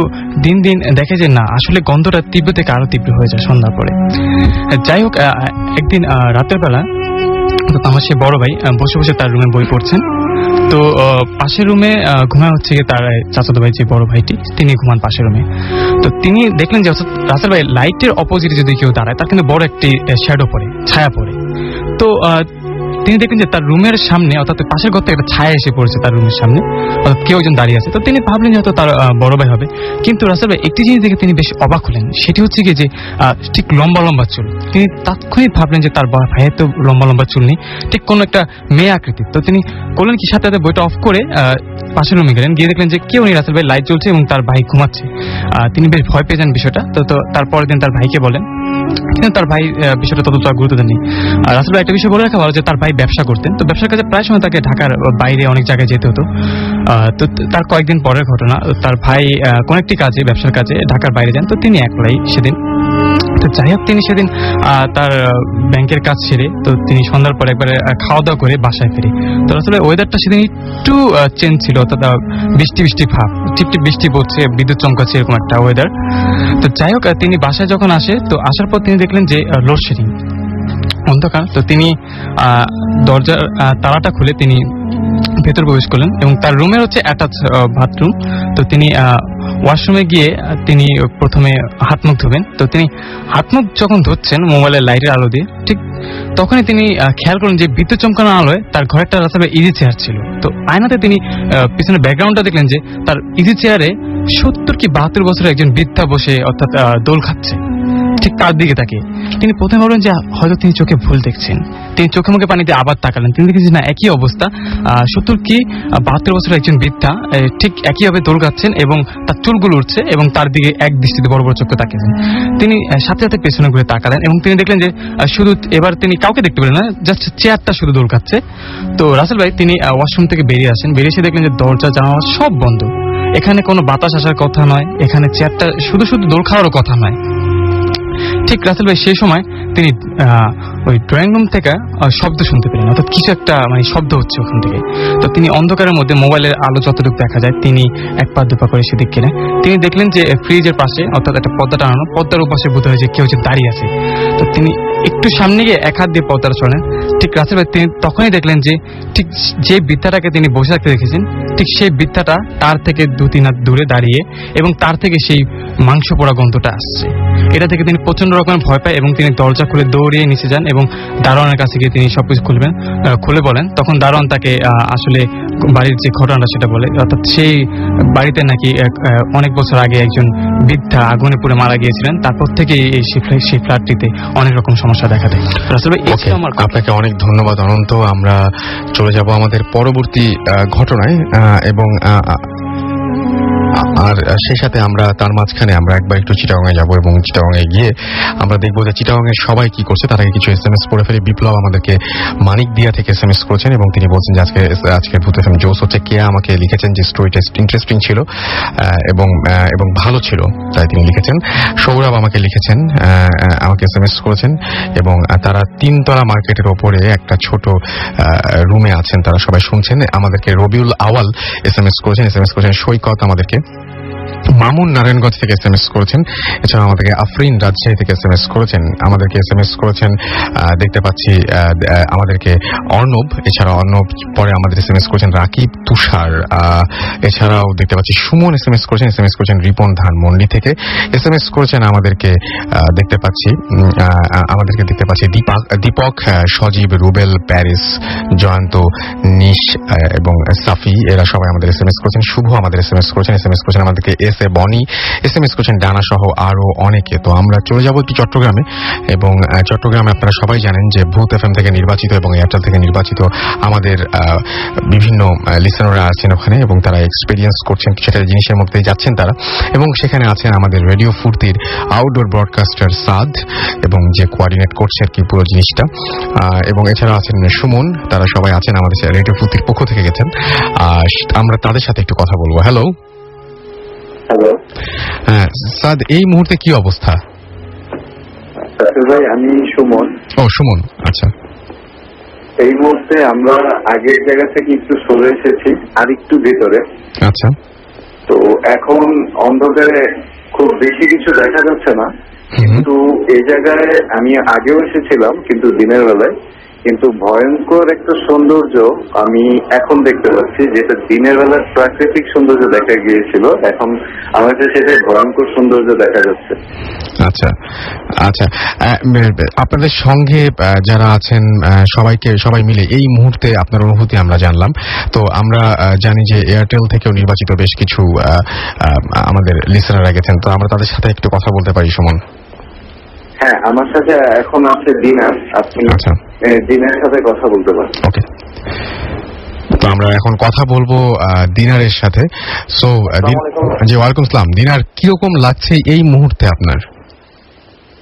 দিন দেখে যে না, আসলে গন্ধটা তীব্র থেকে আরো তীব্র হয়ে যায় সন্ধ্যার পরে। যাই হোক, একদিন রাতের বেলা আমার সে বড় ভাই বসে তার রুমে বই পড়ছেন। তো পাশের রুমে ঘুমায় হচ্ছে তার চাচাতো ভাই, যে বড় ভাইটি, তিনি ঘুমান পাশের রুমে। তো তিনি দেখলেন যে রাসেল ভাই লাইটের অপোজিটে যদি কেউ দাঁড়ায়, তার কিন্তু বড় একটি শ্যাডো পড়ে, ছায়া পড়ে। তো তিনি দেখলেন যে তার রুমের সামনে, অর্থাৎ পাশের ঘর থেকে একটা ছায়া এসে পড়েছে তার রুমের সামনে, অর্থাৎ কেউ একজন দাঁড়িয়ে আছে। তো তিনি ভাবলেন যে হয়তো তার বড় ভাই হবে। কিন্তু রাসেল ভাই একটি জিনিস দেখে তিনি বেশ অবাক হলেন, সেটি হচ্ছে গিয়ে যে ঠিক লম্বা চুল। তিনি তাৎক্ষণিক ভাবলেন যে তার ভাইয়ের তো লম্বা চুল নেই, ঠিক কোনো একটা মেয়ে আকৃতির। তো তিনি করলেন কি, সাথে বইটা অফ করে পাশের রুমে গেলেন, গিয়ে দেখলেন যে কেউ নেই, রাসেল ভাই লাইট জ্বলছে এবং তার ভাই ঘুমাচ্ছে। তিনি বেশ ভয় পেয়ে যান বিষয়টা। তো তারপরের দিন তার ভাইকে বলেন, কিন্তু তার ভাই বিষয়টা ততটা গুরুত্ব দেননি। রাসেল ভাই একটা বিষয় বলে রাখা ভালো যে তার ভাই ব্যবসা করতেন। তো ব্যবসার কাজে প্রায় সময় তাকে ঢাকার বাইরে অনেক জায়গায় যেতে হতো। তো তার কয়েকদিন পরের ঘটনা, তার ভাই কোন একটি কাজে, ব্যবসার কাজে ঢাকার বাইরে যান। তো তিনি একলাই সেদিন। তো তো যাই হোক তিনি সেদিন তার ব্যাংকের কাজ সেরে তো তিনি সন্ধ্যার পর একবারে খাওয়া দাওয়া করে বাসায় ফিরে। তো আসলে ওয়েদারটা সেদিন একটু চেঞ্জ ছিল, অর্থাৎ বৃষ্টি বৃষ্টি ভাব, টিপটিপ বৃষ্টি পড়ছে, বিদ্যুৎ চমকাচ্ছে, এরকম একটা ওয়েদার। তো যাই হোক তিনি বাসায় যখন আসে তো আসার পর তিনি দেখলেন যে লোডশেডিং, অন্ধকার। তো তিনি দরজার তালাটা খুলে তিনি ভেতর প্রবেশ করলেন এবং তার রুমের হচ্ছে অ্যাটাচ বাথরুম। তো তিনি ওয়াশরুমে গিয়ে তিনি প্রথমে হাত মুখ ধুবেন। তো তিনি হাত মুখ যখন ধুচ্ছেন মোবাইলের লাইটের আলো দিয়ে, ঠিক তখনই তিনি খেয়াল করলেন যে বিদ্যুৎ চমকানো আলোয় তার ঘরে একটা রাস্তায় ইজি চেয়ার ছিল। তো আয়নাতে তিনি পিছনে ব্যাকগ্রাউন্ডটা দেখলেন যে তার ইজি চেয়ারে 70 কি 72 বছরের একজন বৃদ্ধা বসে, অর্থাৎ দোল খাচ্ছে। ঠিক তার দিকে তাকিয়ে তিনি প্রথমে ভাবলেন যে হয়তো তিনি চোখে ভুল দেখছেন। তিনি চোখে মুখে পানিতে আবার তাকালেন, তিনি দেখেছেন না একই অবস্থা, 70 কি 72 বছরের একজন বৃদ্ধা ঠিক একইভাবে দোল খাচ্ছেন এবং তার চুলগুলো উঠছে এবং তার দিকে এক দৃষ্টিতে বড় বড় চোখে তাকিয়েছেন। তিনি সাথে সাথে পেছনে ঘুরে তাকালেন এবং তিনি দেখলেন যে শুধু এবার তিনি কাউকে দেখতে পেলেন না, জাস্ট চেয়ারটা শুধু দোল খাচ্ছে। তো রাসেল ভাই তিনি ওয়াশরুম থেকে বেরিয়ে আসেন, বেরিয়ে এসে দেখলেন যে দরজা জানালা সব বন্ধ, এখানে কোনো বাতাস আসার কথা নয়, এখানে চেয়ারটা শুধু শুধু দোল খাওয়ারও কথা নয়। ঠিক রাসেল ভাই সেই সময় তিনি ওই ড্রয়িং রুম থেকে শব্দ শুনতে পেলেন, অর্থাৎ কিছু একটা শব্দ হচ্ছে ওখান থেকে। তো তিনি অন্ধকারের মধ্যে মোবাইলের আলো যতটুকু দেখা যায় তিনি এক পা দুপা করে সেদিক গেলেন। তিনি দেখলেন যে ফ্রিজের পাশে, অর্থাৎ একটা পর্দা টানানো, পর্দার ওপাশে বোধ হয় যে কেউ যে দাঁড়িয়ে আছে। তো তিনি একটু সামনে গিয়ে এক হাত দিয়ে পর্দাটা শোনেন। ঠিক রাসেল ভাই তিনি তখনই দেখলেন যে ঠিক যে বৃদ্ধাটাকে তিনি বসে থাকতে দেখেছেন, ঠিক সেই বৃদ্ধাটা তার থেকে 2-3 হাত দূরে দাঁড়িয়ে এবং তার থেকে সেই মাংস পোড়া গন্ধটা আসছে। এটা থেকে তিনি প্রচন্ড রকমের ভয় পায় এবং তিনি দরজা খুলে দৌড়িয়ে নিচে যান এবং দারোয়ানের কাছে গিয়ে তিনি সবকিছু খুলে বলেন। তখন দারোয়ান তাকে আসলে বাড়ির যে ঘটনাটা সেটা বলে, অর্থাৎ সেই বাড়িতে নাকি অনেক বছর আগে একজন বৃদ্ধা আগুনে পুড়ে মারা গিয়েছিলেন, তারপর থেকে সেই ফ্ল্যাটটিতে অনেক রকম সমস্যা দেখা দেয়। আসলে আপনাকে অনেক ধন্যবাদ অনন্ত। আমরা চলে যাব আমাদের পরবর্তী ঘটনায় এবং আর সেই সাথে আমরা তার মাঝখানে আমরা একবার একটু চিটাগংয়ে যাব এবং চিটাগংয়ে গিয়ে আমরা দেখবো যে চিটাগংয়ের সবাই কি করছে। তার আগে কিছু SMS পড়ে ফেলে। বিপ্লব আমাদেরকে মানিক দিয়া থেকে SMS করেছেন এবং তিনি বলছেন যে আজকের ভূত এফএম জোস হচ্ছে। কে আমাকে লিখেছেন যে স্টোরিটা ইন্টারেস্টিং ছিল এবং ভালো ছিল, তাই তিনি লিখেছেন। সৌরভ আমাকে লিখেছেন, আমাকে SMS করেছেন এবং তারা 3 তলা মার্কেটের ওপরে একটা ছোট রুমে আছেন, তারা সবাই শুনছেন আমাদেরকে। রবিউল আওয়াল SMS করেছেন সৈকত আমাদেরকে। মামুন নারায়ণগঞ্জ থেকে SMS করেছেন। এছাড়া আমাদেরকে আফরিন রাজশাহী থেকে SMS করেছেন, আমাদেরকে SMS করেছেন। দেখতে পাচ্ছি আমাদেরকে অর্ণব, এছাড়া অর্ণব পরে আমাদের SMS করেছেন রাকিব তুষার। এছাড়াও দেখতে পাচ্ছি সুমন SMS করেছেন রিপন ধানমন্ডি থেকে SMS করেছেন। আমাদেরকে দেখতে পাচ্ছি দীপক, সজীব, রুবেল, প্যারিস, জয়ন্ত, নিশ এবং সাফি, এরা সবাই আমাদের SMS করেছেন। শুভ আমাদের SMS করেছেন আমাদেরকে এস এ বনি SMS করেছেন, ডানা সহ আরো অনেকে। তো আমরা চলে যাব একটু চট্টগ্রামে এবং চট্টগ্রামে আপনারা সবাই জানেন যে ভূত এফএম থেকে নির্বাচিত এবং এয়ারটেল থেকে নির্বাচিত আমাদের বিভিন্ন লিসেনাররা আছেন ওখানে এবং তারা এক্সপেরিয়েন্স করছেন, সেটা জিনিসের মধ্যে যাচ্ছেন তারা। এবং সেখানে আছেন আমাদের রেডিও ফুর্তির আউটডোর ব্রডকাস্টার সাদ এবং যে কোঅর্ডিনেট করছে আর কি পুরো জিনিসটা, এবং এছাড়া আছেন সুমন, তারা সবাই আছেন আমাদের রেডিও ফুর্তির পক্ষ থেকে গেছেন। আমরা তাদের সাথে একটু কথা বলবো। হ্যালো হ্যাঁ সাদ, এই মুহূর্তে কি অবস্থা? ভাই আমি সুমন। সুমন, আচ্ছা। এই মুহূর্তে আমরা আগের জায়গা থেকে একটু সরে এসেছি আর একটু ভেতরে। আচ্ছা। তো এখন অন্ধকারে খুব বেশি কিছু দেখা যাচ্ছে না, কিন্তু এই জায়গায় আমি আগেও এসেছিলাম কিন্তু দিনের বেলায়, কিন্তু ভয়ঙ্কর একটা সৌন্দর্য আমি এখন দেখতে পাচ্ছি, যেটা দিনের বেলার প্রাকৃতিক সৌন্দর্য দেখা গিয়েছিল, এখন আমার কাছে সেটা ভয়ঙ্কর সৌন্দর্য দেখা যাচ্ছে। আচ্ছা আচ্ছা, আপনাদের সঙ্গে যারা আছেন সবাই মিলে এই মুহূর্তে আপনার অনুভূতি আমরা জানলাম। তো আমরা জানি যে এয়ারটেল থেকেও নির্বাচিত বেশ কিছু আমাদের লিসেনাররা গেছেন, তো আমরা তাদের সাথে একটু কথা বলতে পারি। সুমন? হ্যাঁ, আমার সাথে এখন আছে দিনার, আপনি দিনার সাথে কথা বলতে পারেন। ওকে, তো আমরা এখন কথা বলবো দিনারের সাথে। সো জি, ওয়ালাইকুম আসসালাম। দিনার, কিরকম লাগছে এই মুহূর্তে আপনার?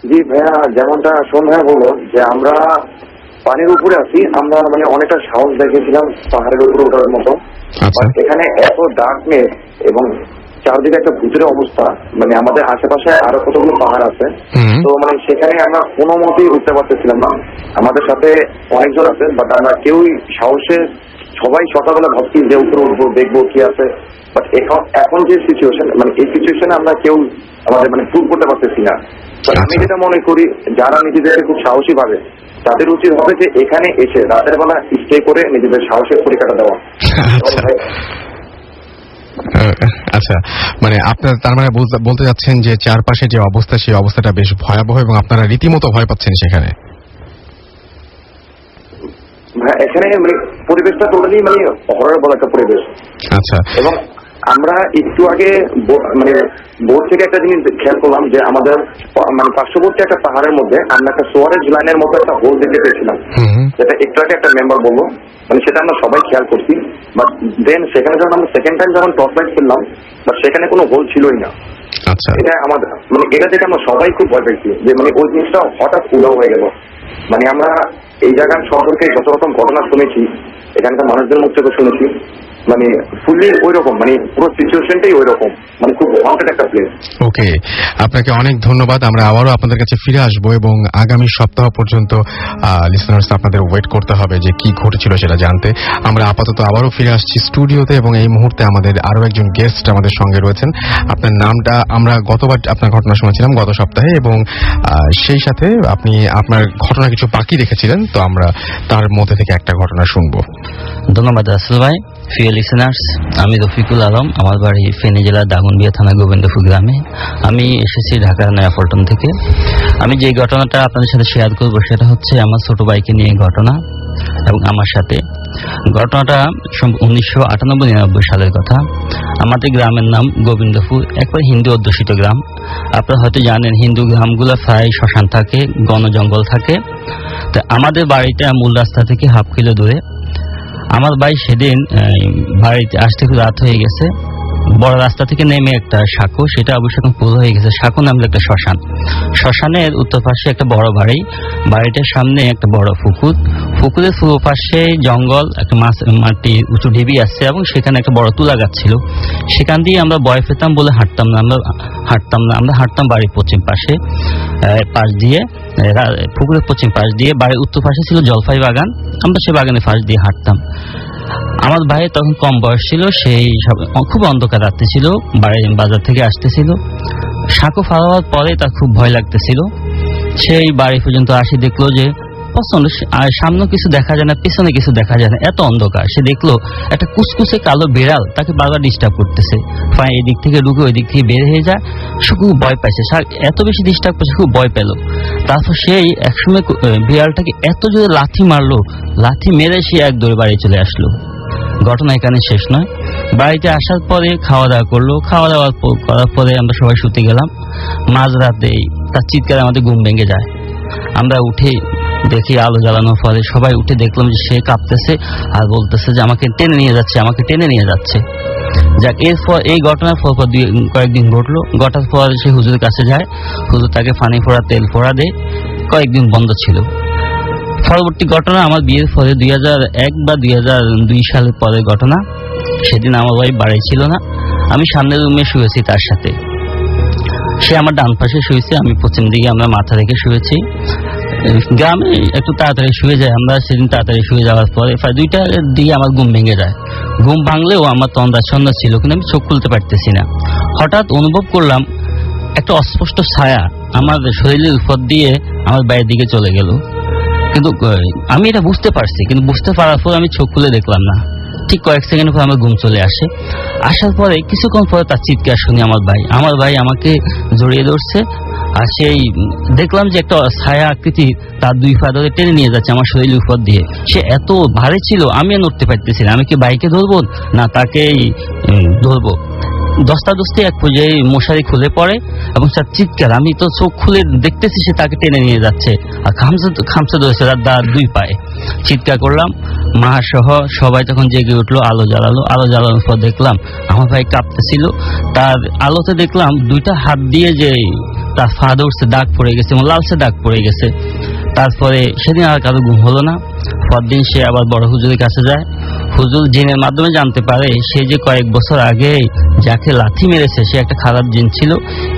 জি ভাইয়া, যেমনটা সন্ধ্যা বললো যে আমরা পানির উপরে আছি, আমরা অনেকটা সাহস দেখেছিলাম পাহাড়ের উপরে ওঠার মতো। এখানে এত ডার্কনেস এবং চারদিকে একটা ভূতের অবস্থা, মানে আমাদের আশেপাশে আরো কতগুলো পাহাড় আছে, তো মানে সেখানে আমরা কোনো মতেই উঠতে পারতেছিলাম না। আমাদের সাথে অনেকজন আছে, বাট আমরা কেউই সাহসে, সবাই সকালবেলা ভাবছি যে উপরে উঠবো, দেখবো কি আছে, বাট এখন যে সিচুয়েশন, মানে এই সিচুয়েশনে আমরা কেউ আমাদের মানে প্রুভ করতে পারতেছি না। আমি যেটা মনে করি, যারা নিজেদেরকে খুব সাহসী ভাবে তাদের উচিত হবে যে এখানে এসে রাতের বেলা স্টে করে নিজেদের সাহসের পরীক্ষাটা দেওয়া। আচ্ছা, মানে আপনার তার মানে বলতে যাচ্ছেন যে চারপাশে যে অবস্থা, সেই অবস্থাটা বেশ ভয়াবহ এবং আপনারা রীতিমতো ভয় পাচ্ছেন সেখানে। এখানে মানে পরিবেশটা টোটালি মানে হরর বলা একটা পরিবেশ। আচ্ছা, এবং আমরা একটু আগে মানে বোর্ড থেকে একটা জিনিস খেয়াল করলাম যে আমাদের মানে পার্শ্ববর্তী একটা পাহাড়ের মধ্যে আমরা একটা সোয়ারেজ লাইনের মতো একটা হোল দেখতে পেয়েছিলাম, যেটা একটু আগে একটা মেম্বার বললো, মানে সেটা আমরা সবাই খেয়াল করছি। বাট দেন সেখানে যখন আমরা সেকেন্ড টাইম যখন টর্চ লাইট করলাম, বাট সেখানে কোনো হোল ছিলই না। আচ্ছা, এটা আমাদের মানে এটা দেখে আমরা সবাই খুব ভয় পেয়েছি যে মানে ওই জিনিসটা হঠাৎ উধাও হয়ে গেল। মানে আমরা এই জায়গার সম্পর্কে যত রকম ঘটনা শুনেছি, এখানকার মানুষদের মুখ থেকে শুনেছি, মানে ফুললি ওই রকম, মানে পুরো সিচুয়েশনটাই ওই রকম, মানে খুব হন্টেড একটা প্লেস। ওকে, আপনাকে অনেক ধন্যবাদ। আমরা আবারও আপনাদের কাছে ফিরে আসবো এবং আগামী সপ্তাহ পর্যন্ত লিসনার্স আপনাদের ওয়েট করতে হবে যে কি ঘটেছিল সেটা জানতে। আমরা আপাতত আবারও ফিরে আসছি স্টুডিওতে এবং এই মুহূর্তে আমাদের আরো একজন গেস্ট আমাদের সঙ্গে রয়েছেন। আপনার নামটা আমরা গতবার আপনার ঘটনা শুনেছিলাম গত সপ্তাহে, এবং সেই সাথে আপনি আপনার ঘটনা কিছু বাকি রেখেছিলেন, তো আমরা তার মধ্যে থেকে একটা ঘটনা শুনবো। ধন্যবাদ রাসেল ভাই। প্রিয় লিসেনার্স, আমি রফিকুল আলম, আমার বাড়ি ফেনী জেলার দাগনবিয়া থানা গোবিন্দপুর গ্রামে। আমি এসেছি ঢাকার নয়াপল্টন থেকে। আমি যে ঘটনাটা আপনাদের সাথে শেয়ার করবো সেটা হচ্ছে আমার ছোট ভাইকে নিয়ে ঘটনা, এবং আমার সাথে ঘটনাটা 1998-99 সালের কথা। আমাদের গ্রামের নাম গোবিন্দপুর, একবার হিন্দু অধ্যুষিত গ্রাম। আপনারা হয়তো জানেন হিন্দু গ্রামগুলো প্রায় শ্মশান থাকে, ঘন জঙ্গল থাকে। তো আমাদের বাড়িটা মূল রাস্তা থেকে হাফ কিলো দূরে। আমার ভাই সেদিন বাড়িতে আসতে খুব রাত হয়ে গেছে। বড় রাস্তা থেকে নেমে একটা সাঁকো, সেটা অবশ্য এখন পুরো হয়ে গেছে, সাঁকো নামলে একটা শ্মশান। শ্মশানের উত্তর পাশে একটা বড় বাড়ি, বাড়িটার সামনে একটা বড় পুকুর, পুকুরের পূর্ব পাশে জঙ্গল, একটা মাটি উঁচু ঢিবি আছে, এবং সেখানে একটা বড় তুলা গাছ ছিল। সেখান দিয়ে আমরা ভয় পেতাম বলে হাঁটতাম না, আমরা হাঁটতাম বাড়ির পশ্চিম পাশে পাশ দিয়ে, পুকুরের পশ্চিম পাশ দিয়ে। বাড়ির উত্তর পাশে ছিল জলপাই বাগান, আমরা সেই বাগানের পাশ দিয়ে হাঁটতাম। আমার ভাই তখন কম বয়স ছিল, সেই খুব অন্ধকার রাত্রি ছিল, বাজার থেকে আসতেছিল। সাঁকো ফালাবার পরে তার খুব ভয় লাগতেছিল। সেই বাড়ি পর্যন্ত আসি, দেখলো যে প্রচন্ড সামনে কিছু দেখা যায় না, পেছনে কিছু দেখা যায় না, এত অন্ধকার। সে দেখলো একটা কুচকুচে কালো বিড়াল তাকে বারবার ডিস্টার্ব করতেছে। এদিক থেকে ঢুকে ওই দিক থেকে বের হয়ে যায়। সে খুব ভয় পাইছে, এত বেশি ডিস্টার্ব করছে, খুব ভয় পেল। তারপর সেই একসময় বিড়ালটাকে এত জোরে লাথি মারলো, লাথি মেরে সে এক দৌড়ে বাড়ি চলে আসলো। ঘটনা এখানে শেষ নয়। বাড়িতে আসার পরে খাওয়া দাওয়া করলো, খাওয়া দাওয়া করার পরে আমরা সবাই শুতে গেলাম। মাঝরাতে তার চিৎকারে আমাদের ঘুম ভেঙে যায়। আমরা উঠে দেখি আলো জ্বালানোর পরে সবাই উঠে দেখলাম যে সে কাঁপতেছে আর বলতেছে যে আমাকে টেনে নিয়ে যাচ্ছে, আমাকে টেনে নিয়ে যাচ্ছে। যাক, এরপর এই ঘটনার পর কয়েকদিন ঘটলো। ঘটার পর সে হুজুরের কাছে যায়, হুজুর তাকে পানি ফোড়া, তেল ফোড়া দেয়। কয়েকদিন বন্ধ ছিল। পরবর্তী ঘটনা আমার বিয়ের পরে 2001 বা 2002 সালের পরের ঘটনা। সেদিন আমার ভাই বাড়ি ছিল না, আমি সামনের রুমে শুয়েছি তার সাথে। সে আমার ডান পাশে শুয়েছে, আমি পশ্চিম দিকে, আমরা মাথা রেখে শুয়েছি। গ্রামে একটু তাড়াতাড়ি শুয়ে যায় আমরা। সেদিন তাড়াতাড়ি শুয়ে যাওয়ার পরে প্রায় 2টার দিকে আমার ঘুম ভেঙে যায়। ঘুম ভাঙলেও আমার তন্দ্রা ছন্দ ছিল, কিন্তু আমি চোখ খুলতে পারতেছি না। হঠাৎ অনুভব করলাম একটা অস্পষ্ট ছায়া আমার শরীরের উপর দিয়ে আমার বাইরের দিকে চলে গেল। কিন্তু আমি এটা বুঝতে পারছি, কিন্তু বুঝতে পারার পর আমি চোখ খুলে দেখলাম না। ঠিক কয়েক সেকেন্ড পর আমার ঘুম চলে আসে। আসার পরে কিছুক্ষণ পরে তার চিৎকার শুনি আমার ভাই আমাকে জড়িয়ে ধরছে। আর সেই দেখলাম যে একটা ছায়া আকৃতি তার 2 পা ধরে টেনে নিয়ে যাচ্ছে আমার শরীরের উপর দিয়ে। সে এত ভারী ছিল, আমি নড়তে পারতেছি না। আমি কি বাইকে ধরবো না তাকেই ধরবো? দস্তাদস্তি এক পর্যায়ে মশারি খুলে পড়ে এবং তার চিৎকার, আমি তো চোখ খুলে দেখতেছি সে তাকে টেনে নিয়ে যাচ্ছে আর খামচে ধরেছে তার 2 পায়ে। চিৎকার করলাম, মা সহ সবাই তখন জেগে উঠলো। আলো জ্বালানোর পর দেখলাম আমার ভাই কাঁপতেছিল। তার আলোতে দেখলাম 2টা হাত দিয়ে যে তার পা ধরছে, দাগ পড়ে গেছে এবং লালচে দাগ পড়ে গেছে। তারপরে সেদিন আর কারো ঘুম হলো না। পরদিন সে আবার বড় হুজুরের কাছে যায়। হুজুর জিনের মাধ্যমে জানতে পারে সে যে কয়েক বছর আগে যাকে লাথি মেরেছে সে একটা খারাপ জিন ছিল,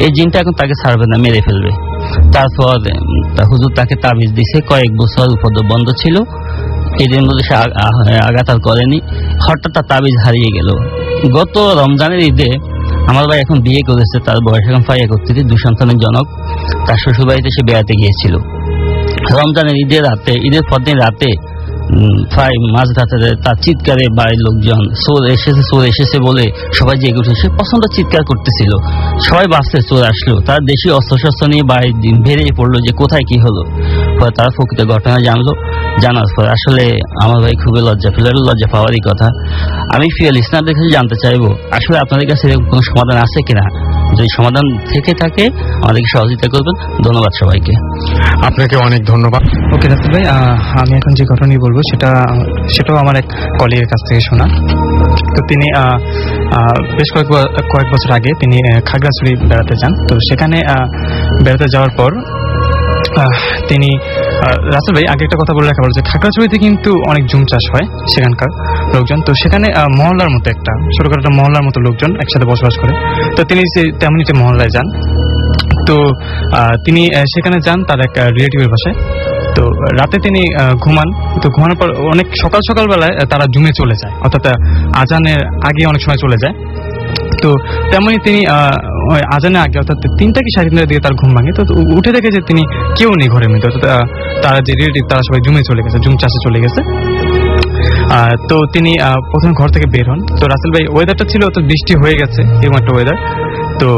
এই জিনটা এখন তাকে ছাড়বে না, মেরে ফেলবে। তারপর হুজুর তাকে তাবিজ দিছে, কয়েক বছর উপদ্রব বন্ধ ছিল, এদের মধ্যে সে আঘাত আর করেনি। হঠাৎ তার তাবিজ হারিয়ে গেল। গত রমজানের ঈদে আমার ভাই এখন বিয়ে করেছে, তার বয়স এখন প্রায় 31, 2 সন্তানের জনক। তার শ্বশুরবাড়িতে সে বেড়াতে গিয়েছিল। রমজানের ঈদের পরদিন রাতে প্রায় মাঝরাতে তার চিৎকারে বাড়ির লোকজন চোর এসেছে বলে সবাই জেগে উঠে, সে প্রচন্ড চিৎকার করতেছিল। সবাই বাঁচতে চোর আসলো, তার দেশি অস্ত্রশস্ত্র নিয়ে বাড়ির দিন বেরিয়ে পড়লো যে কোথায় কি হলো। পরে তারা প্রকৃত ঘটনা জানার পর আসলে আমার ভাই খুবই লজ্জা পেল। লজ্জা পাওয়ারই কথা। আমি প্রিয় লিসনারদের কাছে জানতে চাইবো আসলে আপনাদের কাছে এরকম কোনো সমাধান আছে কিনা। যদি সমাধান থেকে থাকে আমাদেরকে সহযোগিতা করবেন। ধন্যবাদ সবাইকে। আপনাকে অনেক ধন্যবাদ। ওকে রাসেল ভাই, আমি এখন যে ঘটনা বলবো সেটাও আমার এক কলিগের কাছ থেকে শোনা। তো তিনি বেশ কয়েক বছর আগে তিনি খাগড়াছড়ি বেড়াতে যান। তো সেখানে বেড়াতে যাওয়ার পর তিনি রাসেল ভাই আগে একটা কথা বলে রাখা ভালো যে খাগড়াছড়িতে কিন্তু অনেক জুম চাষ হয় সেখানকার লোকজন। তো সেখানে মহল্লার মতো একটা ছোটখাটো একটা মহল্লার মতো লোকজন একসাথে বসবাস করে। তো তিনি তেমনই একটা মহল্লায় যান। তো তিনি সেখানে যান তার এক রিলেটিভের বাসায়। তো রাতে তিনি ঘুমান। তো ঘুমানোর পর অনেক সকালবেলায় তারা জুমে চলে যায়, অর্থাৎ আজানের আগে অনেক সময় চলে যায়। তো তেমনই তিনি আজানের আগে অর্থাৎ 3টা কি 3:30 দিকে তার ঘুম ভাঙে। তো উঠে দেখে যে তিনি কেউ নেই ঘরের মধ্যে, অর্থাৎ তারা যে রিলেটিভ তারা সবাই জুমে চলে গেছে, জুম চাষে চলে গেছে। তো তিনি প্রথমে ঘর থেকে বের হন। তো রাসেল ভাই ওয়েদারটা ছিল তো বৃষ্টি হয়ে গেছে, এরকম একটা ওয়েদার। তো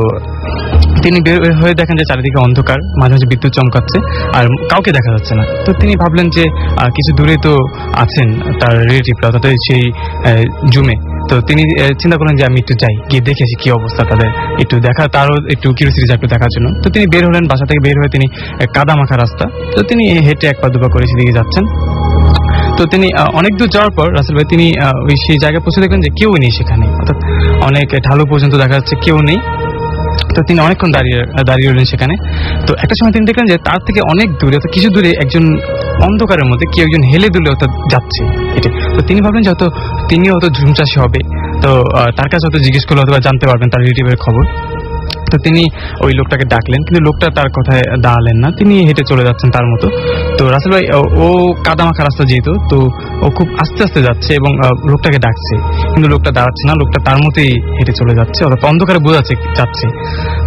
তিনি বের হয়ে দেখেন যে চারিদিকে অন্ধকার, মাঝে মাঝে বিদ্যুৎ চমকাচ্ছে আর কাউকে দেখা যাচ্ছে না। তো তিনি ভাবলেন যে কিছু দূরে তো আছেন তার রিলেটিভরা, অর্থাৎ সেই জুমে। তো তিনি চিন্তা করলেন যে আমি একটু যাই, গিয়ে দেখে আসি কি অবস্থা তাদের, একটু দেখা, তারও একটু কিউরিওসিটি একটু দেখার জন্য। তো তিনি বের হলেন, বাসা থেকে বের হয়ে তিনি কাদা মাখা রাস্তা, তো তিনি হেঁটে 1 পা 2 পা করে সেদিকে যাচ্ছেন। তো তিনি অনেক দূর যাওয়ার পর রাসেল ভাই তিনি সেই জায়গায় পৌঁছে দেখলেন যে কেউ নেই সেখানে, অর্থাৎ অনেক ঢালু পর্যন্ত দেখা যাচ্ছে কেউ নেই। তো তিনি অনেকক্ষণ দাঁড়িয়ে রইলেন সেখানে। তো একটা সময় তিনি দেখলেন যে তার থেকে অনেক দূরে, অর্থাৎ কিছু দূরে একজন অন্ধকারের মধ্যে কেউ একজন হেলে দুলে অর্থাৎ যাচ্ছে। তো তিনি ভাবলেন যে হয়তো তিনিও হয়তো জুম চাষী হবে। তো তার কাছে হয়তো জিজ্ঞেস করলে হয়তো জানতে পারবেন তার রিলেটিভের খবর। তো তিনি ওই লোকটাকে ডাকলেন, কিন্তু লোকটা তার কথায় দাঁড়ালেন না, তিনি হেঁটে চলে যাচ্ছেন তার মতো। তো রাসেল ভাই ও কাদামাখা রাস্তা যেহেতু, তো ও খুব আস্তে আস্তে যাচ্ছে এবং লোকটাকে ডাকছে, কিন্তু লোকটা দাঁড়াচ্ছে না, লোকটা তার মতোই হেঁটে চলে যাচ্ছে, অর্থাৎ অন্ধকারে বোঝাচ্ছে যাচ্ছে।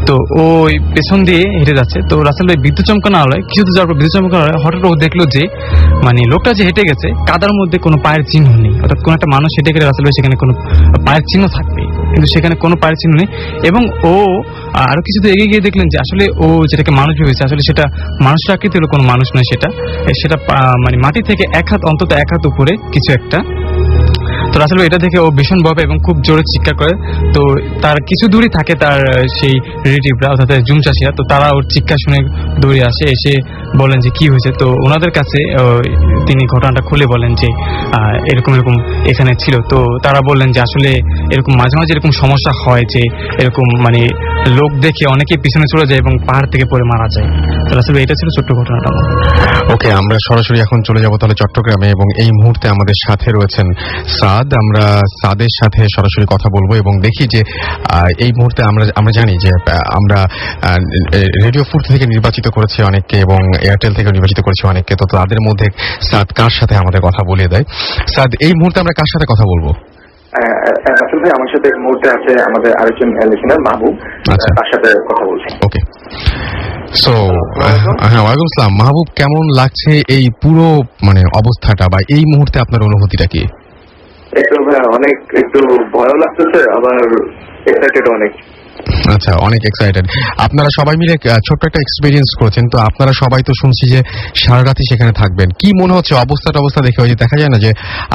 তো ওই পেছন দিয়ে হেঁটে যাচ্ছে। তো রাসেল ভাই বিদ্যুৎ চমকানো আলোয় কিছু দূর যাওয়ার পর বিদ্যুৎ চমকানো আলোয় হঠাৎ ও দেখলো যে মানে লোকটা যে হেঁটে গেছে কাদার মধ্যে কোনো পায়ের চিহ্ন নেই, অর্থাৎ কোনো একটা মানুষ হেঁটে গেলে রাসেল ভাই সেখানে কোনো পায়ের চিহ্ন থাকবে, কিন্তু সেখানে কোনো পায়ের চিহ্ন নেই। এবং ও আরো কিছু তো এগিয়ে গিয়ে দেখলেন যে আসলে ও যেটাকে মানুষ ভেবেছে আসলে সেটা মানুষের আকৃতির কোনো মানুষ নয়, সেটা মানে মাটি থেকে অন্তত 1 হাত উপরে কিছু একটা। তো রাসেল ভাই এটা দেখে ও ভীষণ ভয় পায় এবং খুব জোরে চিৎকার করে। তো তার কিছু দূরই থাকে তার সেই রিলেটিভরা, অর্থাৎ জুম চাষিরা। তো তারা ওর চিৎকার শুনে দৌড়ে আসে, এসে বলেন যে কি হয়েছে। তো ওনাদের কাছে তিনি ঘটনাটা খুলে বলেন যে এরকম এখানে ছিল। তো তারা বললেন যে আসলে এরকম মাঝে মাঝে এরকম সমস্যা হয় যে এরকম মানে লোক দেখে অনেকে পিছনে চলে যায় এবং পাহাড় থেকে পড়ে মারা যায়। তো রাসেল ভাই এটা ছিল ছোট্ট ঘটনাটা। ওকে, আমরা সরাসরি এখন চলে যাব তাহলে চট্টগ্রামে, এবং এই মুহূর্তে আমাদের সাথে রয়েছেন সাদ। আমরা সাদের সাথে সরাসরি কথা বলবো এবং দেখি যে এই মুহূর্তে আমরা জানি যে আমরা রেডিও ফুড থেকে নির্বাচিত করেছি অনেককে এবং এয়ারটেল থেকে নির্বাচিত করেছি অনেককে। তো তাদের মধ্যে সাদ কার সাথে আমাদের কথা বলে দেয়। সাদ, এই মুহূর্তে আমরা কার সাথে কথা বলবো? রাসেল ভাই আমার সাথে মুহূর্তে আছে আমাদের আরেকজন লিসেনার মাহবুব, তার সাথে কথা বলছি। ওকে, সো হ্যাঁ, ওয়ালাইকুম আসসালাম। মাহবুব, কেমন লাগছে এই পুরো মানে অবস্থাটা বা এই মুহূর্তে আপনার অনুভূতিটা কি? অনেক একটু ভয়ও লাগতেছে, আবার এক্সাইটেড অনেক। আচ্ছা, অনেক এক্সাইটেড। আপনারা সবাই মিলে ছোট্ট একটা এক্সপিরিয়েন্স করেছেন, তো আপনারা সবাই তো শুনছি যে সারা রাতই সেখানে থাকবেন। কি মনে হচ্ছে অবস্থা দেখে? ওই যে দেখা যায় না যে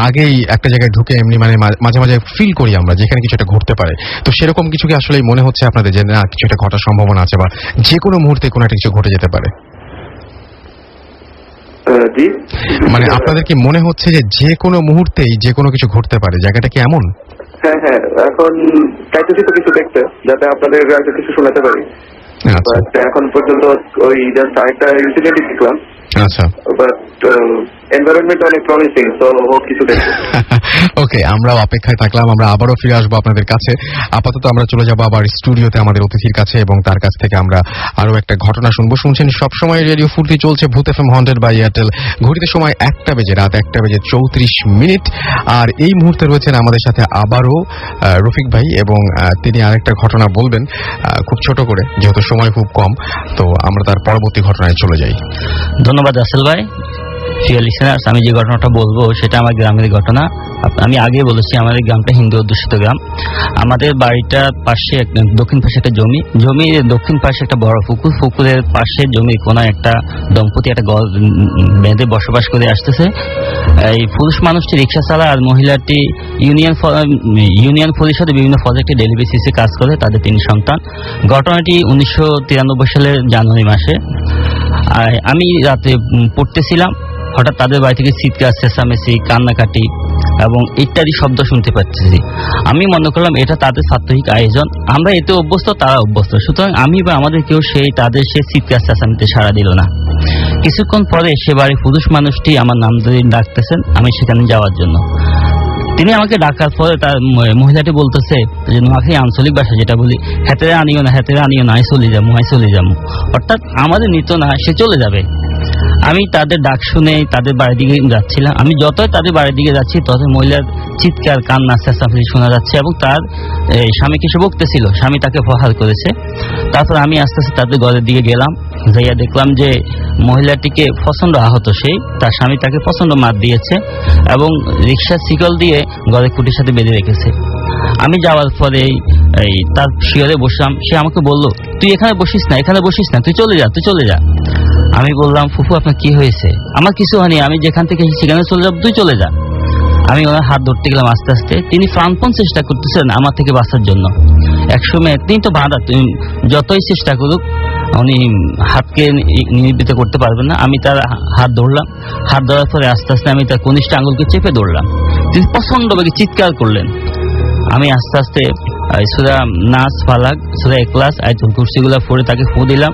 আগেই একটা জায়গায় ঢুকে এমনি মানে মাঝে মাঝে ফিল করি আমরা যেখানে কিছু একটা ঘটতে পারে, তো সেরকম কিছু কি আসলে মনে হচ্ছে আপনাদের যে না কিছু একটা ঘটার সম্ভাবনা আছে বা যে কোনো মুহূর্তে কোনো একটা কিছু ঘটে যেতে পারে? মানে আপনাদের কি মনে হচ্ছে যে কোনো মুহূর্তেই যে কোনো কিছু ঘটতে পারে? জায়গাটা কি এমন? হ্যাঁ, এখন চাইতেছি তো কিছু দেখতে, যাতে আপনাদের কিছু শোনাতে পারি। এখন পর্যন্ত ওই জাস্ট আরেকটা ইনসিডেন্টই দেখলাম। আচ্ছা, বাট এনভায়রনমেন্ট অনেক প্রমিসিং, তো ও কিছু দেখবে। ওকে, আমরাও অপেক্ষায় থাকলাম, আমরা আবারও ফিরে আসবো আপনাদের কাছে। আপাতত আমরা চলে যাবো আবার স্টুডিওতে আমাদের অতিথির কাছে, এবং তার কাছ থেকে আমরা আরো একটা ঘটনা শুনবো। শুনছেন সবসময় রেডিও ফুর্তি, চলছে ভূত এফএম হন্টেড বাই এয়ারটেল। ঘড়িতে সময় 1টা বেজে, রাত 1টা বেজে 34 মিনিট। আর এই মুহূর্তে রয়েছেন আমাদের সাথে আবারও রফিক ভাই, এবং তিনি আরেকটা ঘটনা বলবেন খুব ছোট করে, যেহেতু সময় খুব কম। তো আমরা তার পরবর্তী ঘটনায় চলে যাই। ধন্যবাদ রাসেল ভাই। প্রিয় লিসেনার্স, আমি যে ঘটনাটা বলবো সেটা আমার গ্রামের ঘটনা। আমি আগে বলেছি আমাদের গ্রামটা হিন্দু অধ্যুষিত গ্রাম। আমাদের বাড়িটার পাশে দক্ষিণ পাশে একটা জমির দক্ষিণ পাশে একটা বড় পুকুর, পুকুরের পাশে জমির কোনায় একটা দম্পতি একটা ঘর বেঁধে বসবাস করে আসতেছে। এই পুরুষ মানুষটি রিক্সা চালায়, আর মহিলাটি ইউনিয়ন পরিষদে বিভিন্ন প্রজেক্টে ডেইলি বেসিসে কাজ করে। তাদের 3 সন্তান। ঘটনাটি 1993 সালের জানুয়ারি মাসে। আমি রাতে পড়তেছিলাম, হঠাৎ তাদের বাড়ি থেকে চিৎকার, চেঁচামেচি, কান্নাকাটি এবং ইত্যাদি শব্দ শুনতে পাচ্ছি। আমি মনে করলাম এটা তাদের সাপ্তাহিক আয়োজন, আমরা এতে অভ্যস্ত, তারা অভ্যস্ত, সুতরাং আমি বা আমাদের কেউ তাদের সে চিৎকার চেঁচামেচিতে সাড়া দিল না। কিছুক্ষণ পরে সে বাড়ির পুরুষ মানুষটি আমার নাম ধরে ডাকতেছেন আমি সেখানে যাওয়ার জন্য। তিনি আমাকে ডাকার পরে তার মহিলাটি বলতেছে যে নোয়াখালী আঞ্চলিক ভাষা যেটা বলি, হেতেরে আনিও না, হেতেরে আনিও না, আই চলে যাবো, অর্থাৎ আমাদের নিত না, সে চলে যাবে। আমি তাদের ডাক শুনে তাদের বাড়ির দিকে যাচ্ছিলাম। আমি যতই তাদের বাড়ির দিকে যাচ্ছি ততই মহিলার চিৎকার, কান্না, চেঁচামেচি শোনা যাচ্ছে, এবং তার স্বামীকে সে বকতেছিল, স্বামী তাকে প্রহার করেছে। তারপর আমি আস্তে আস্তে তাদের ঘরের দিকে গেলাম, যাইয়া দেখলাম যে মহিলাটিকে প্রচন্ড আহত, তার স্বামী তাকে প্রচন্ড মার দিয়েছে এবং রিক্সার শিকল দিয়ে ঘরের খুঁটির সাথে বেঁধে রেখেছে। আমি যাওয়ার পরে তার শিয়রে বসলাম। সে আমাকে বলল, তুই এখানে বসিস না, তুই চলে যা। আমি বললাম, ফুফু আপনার কি হয়েছে? আমার কিছু হয়নি, আমি যেখান থেকে সেখানে চলে যাব, তুই চলে যা। আমি ওনার হাত ধরতে গেলাম আস্তে আস্তে। তিনি প্রাণপণ চেষ্টা করতেছেন আমার থেকে বাঁচার জন্য। একসময় তিনি তো বাঁধা, তুমি যতই চেষ্টা করুক উনি হাতকে নিবৃত্ত করতে পারবেন না। আমি তার হাত ধরলাম, হাত ধরার পরে আস্তে আস্তে আমি তার কনিষ্ঠ আঙুলকে চেপে ধরলাম। তিনি প্রচন্ড বেগে চিৎকার করলেন। আমি আস্তে আস্তে সূরা নাস, ফালাক, সূরা ইখলাস, আয়াতুল কুরসিগুলো পড়ে তাকে ফু দিলাম।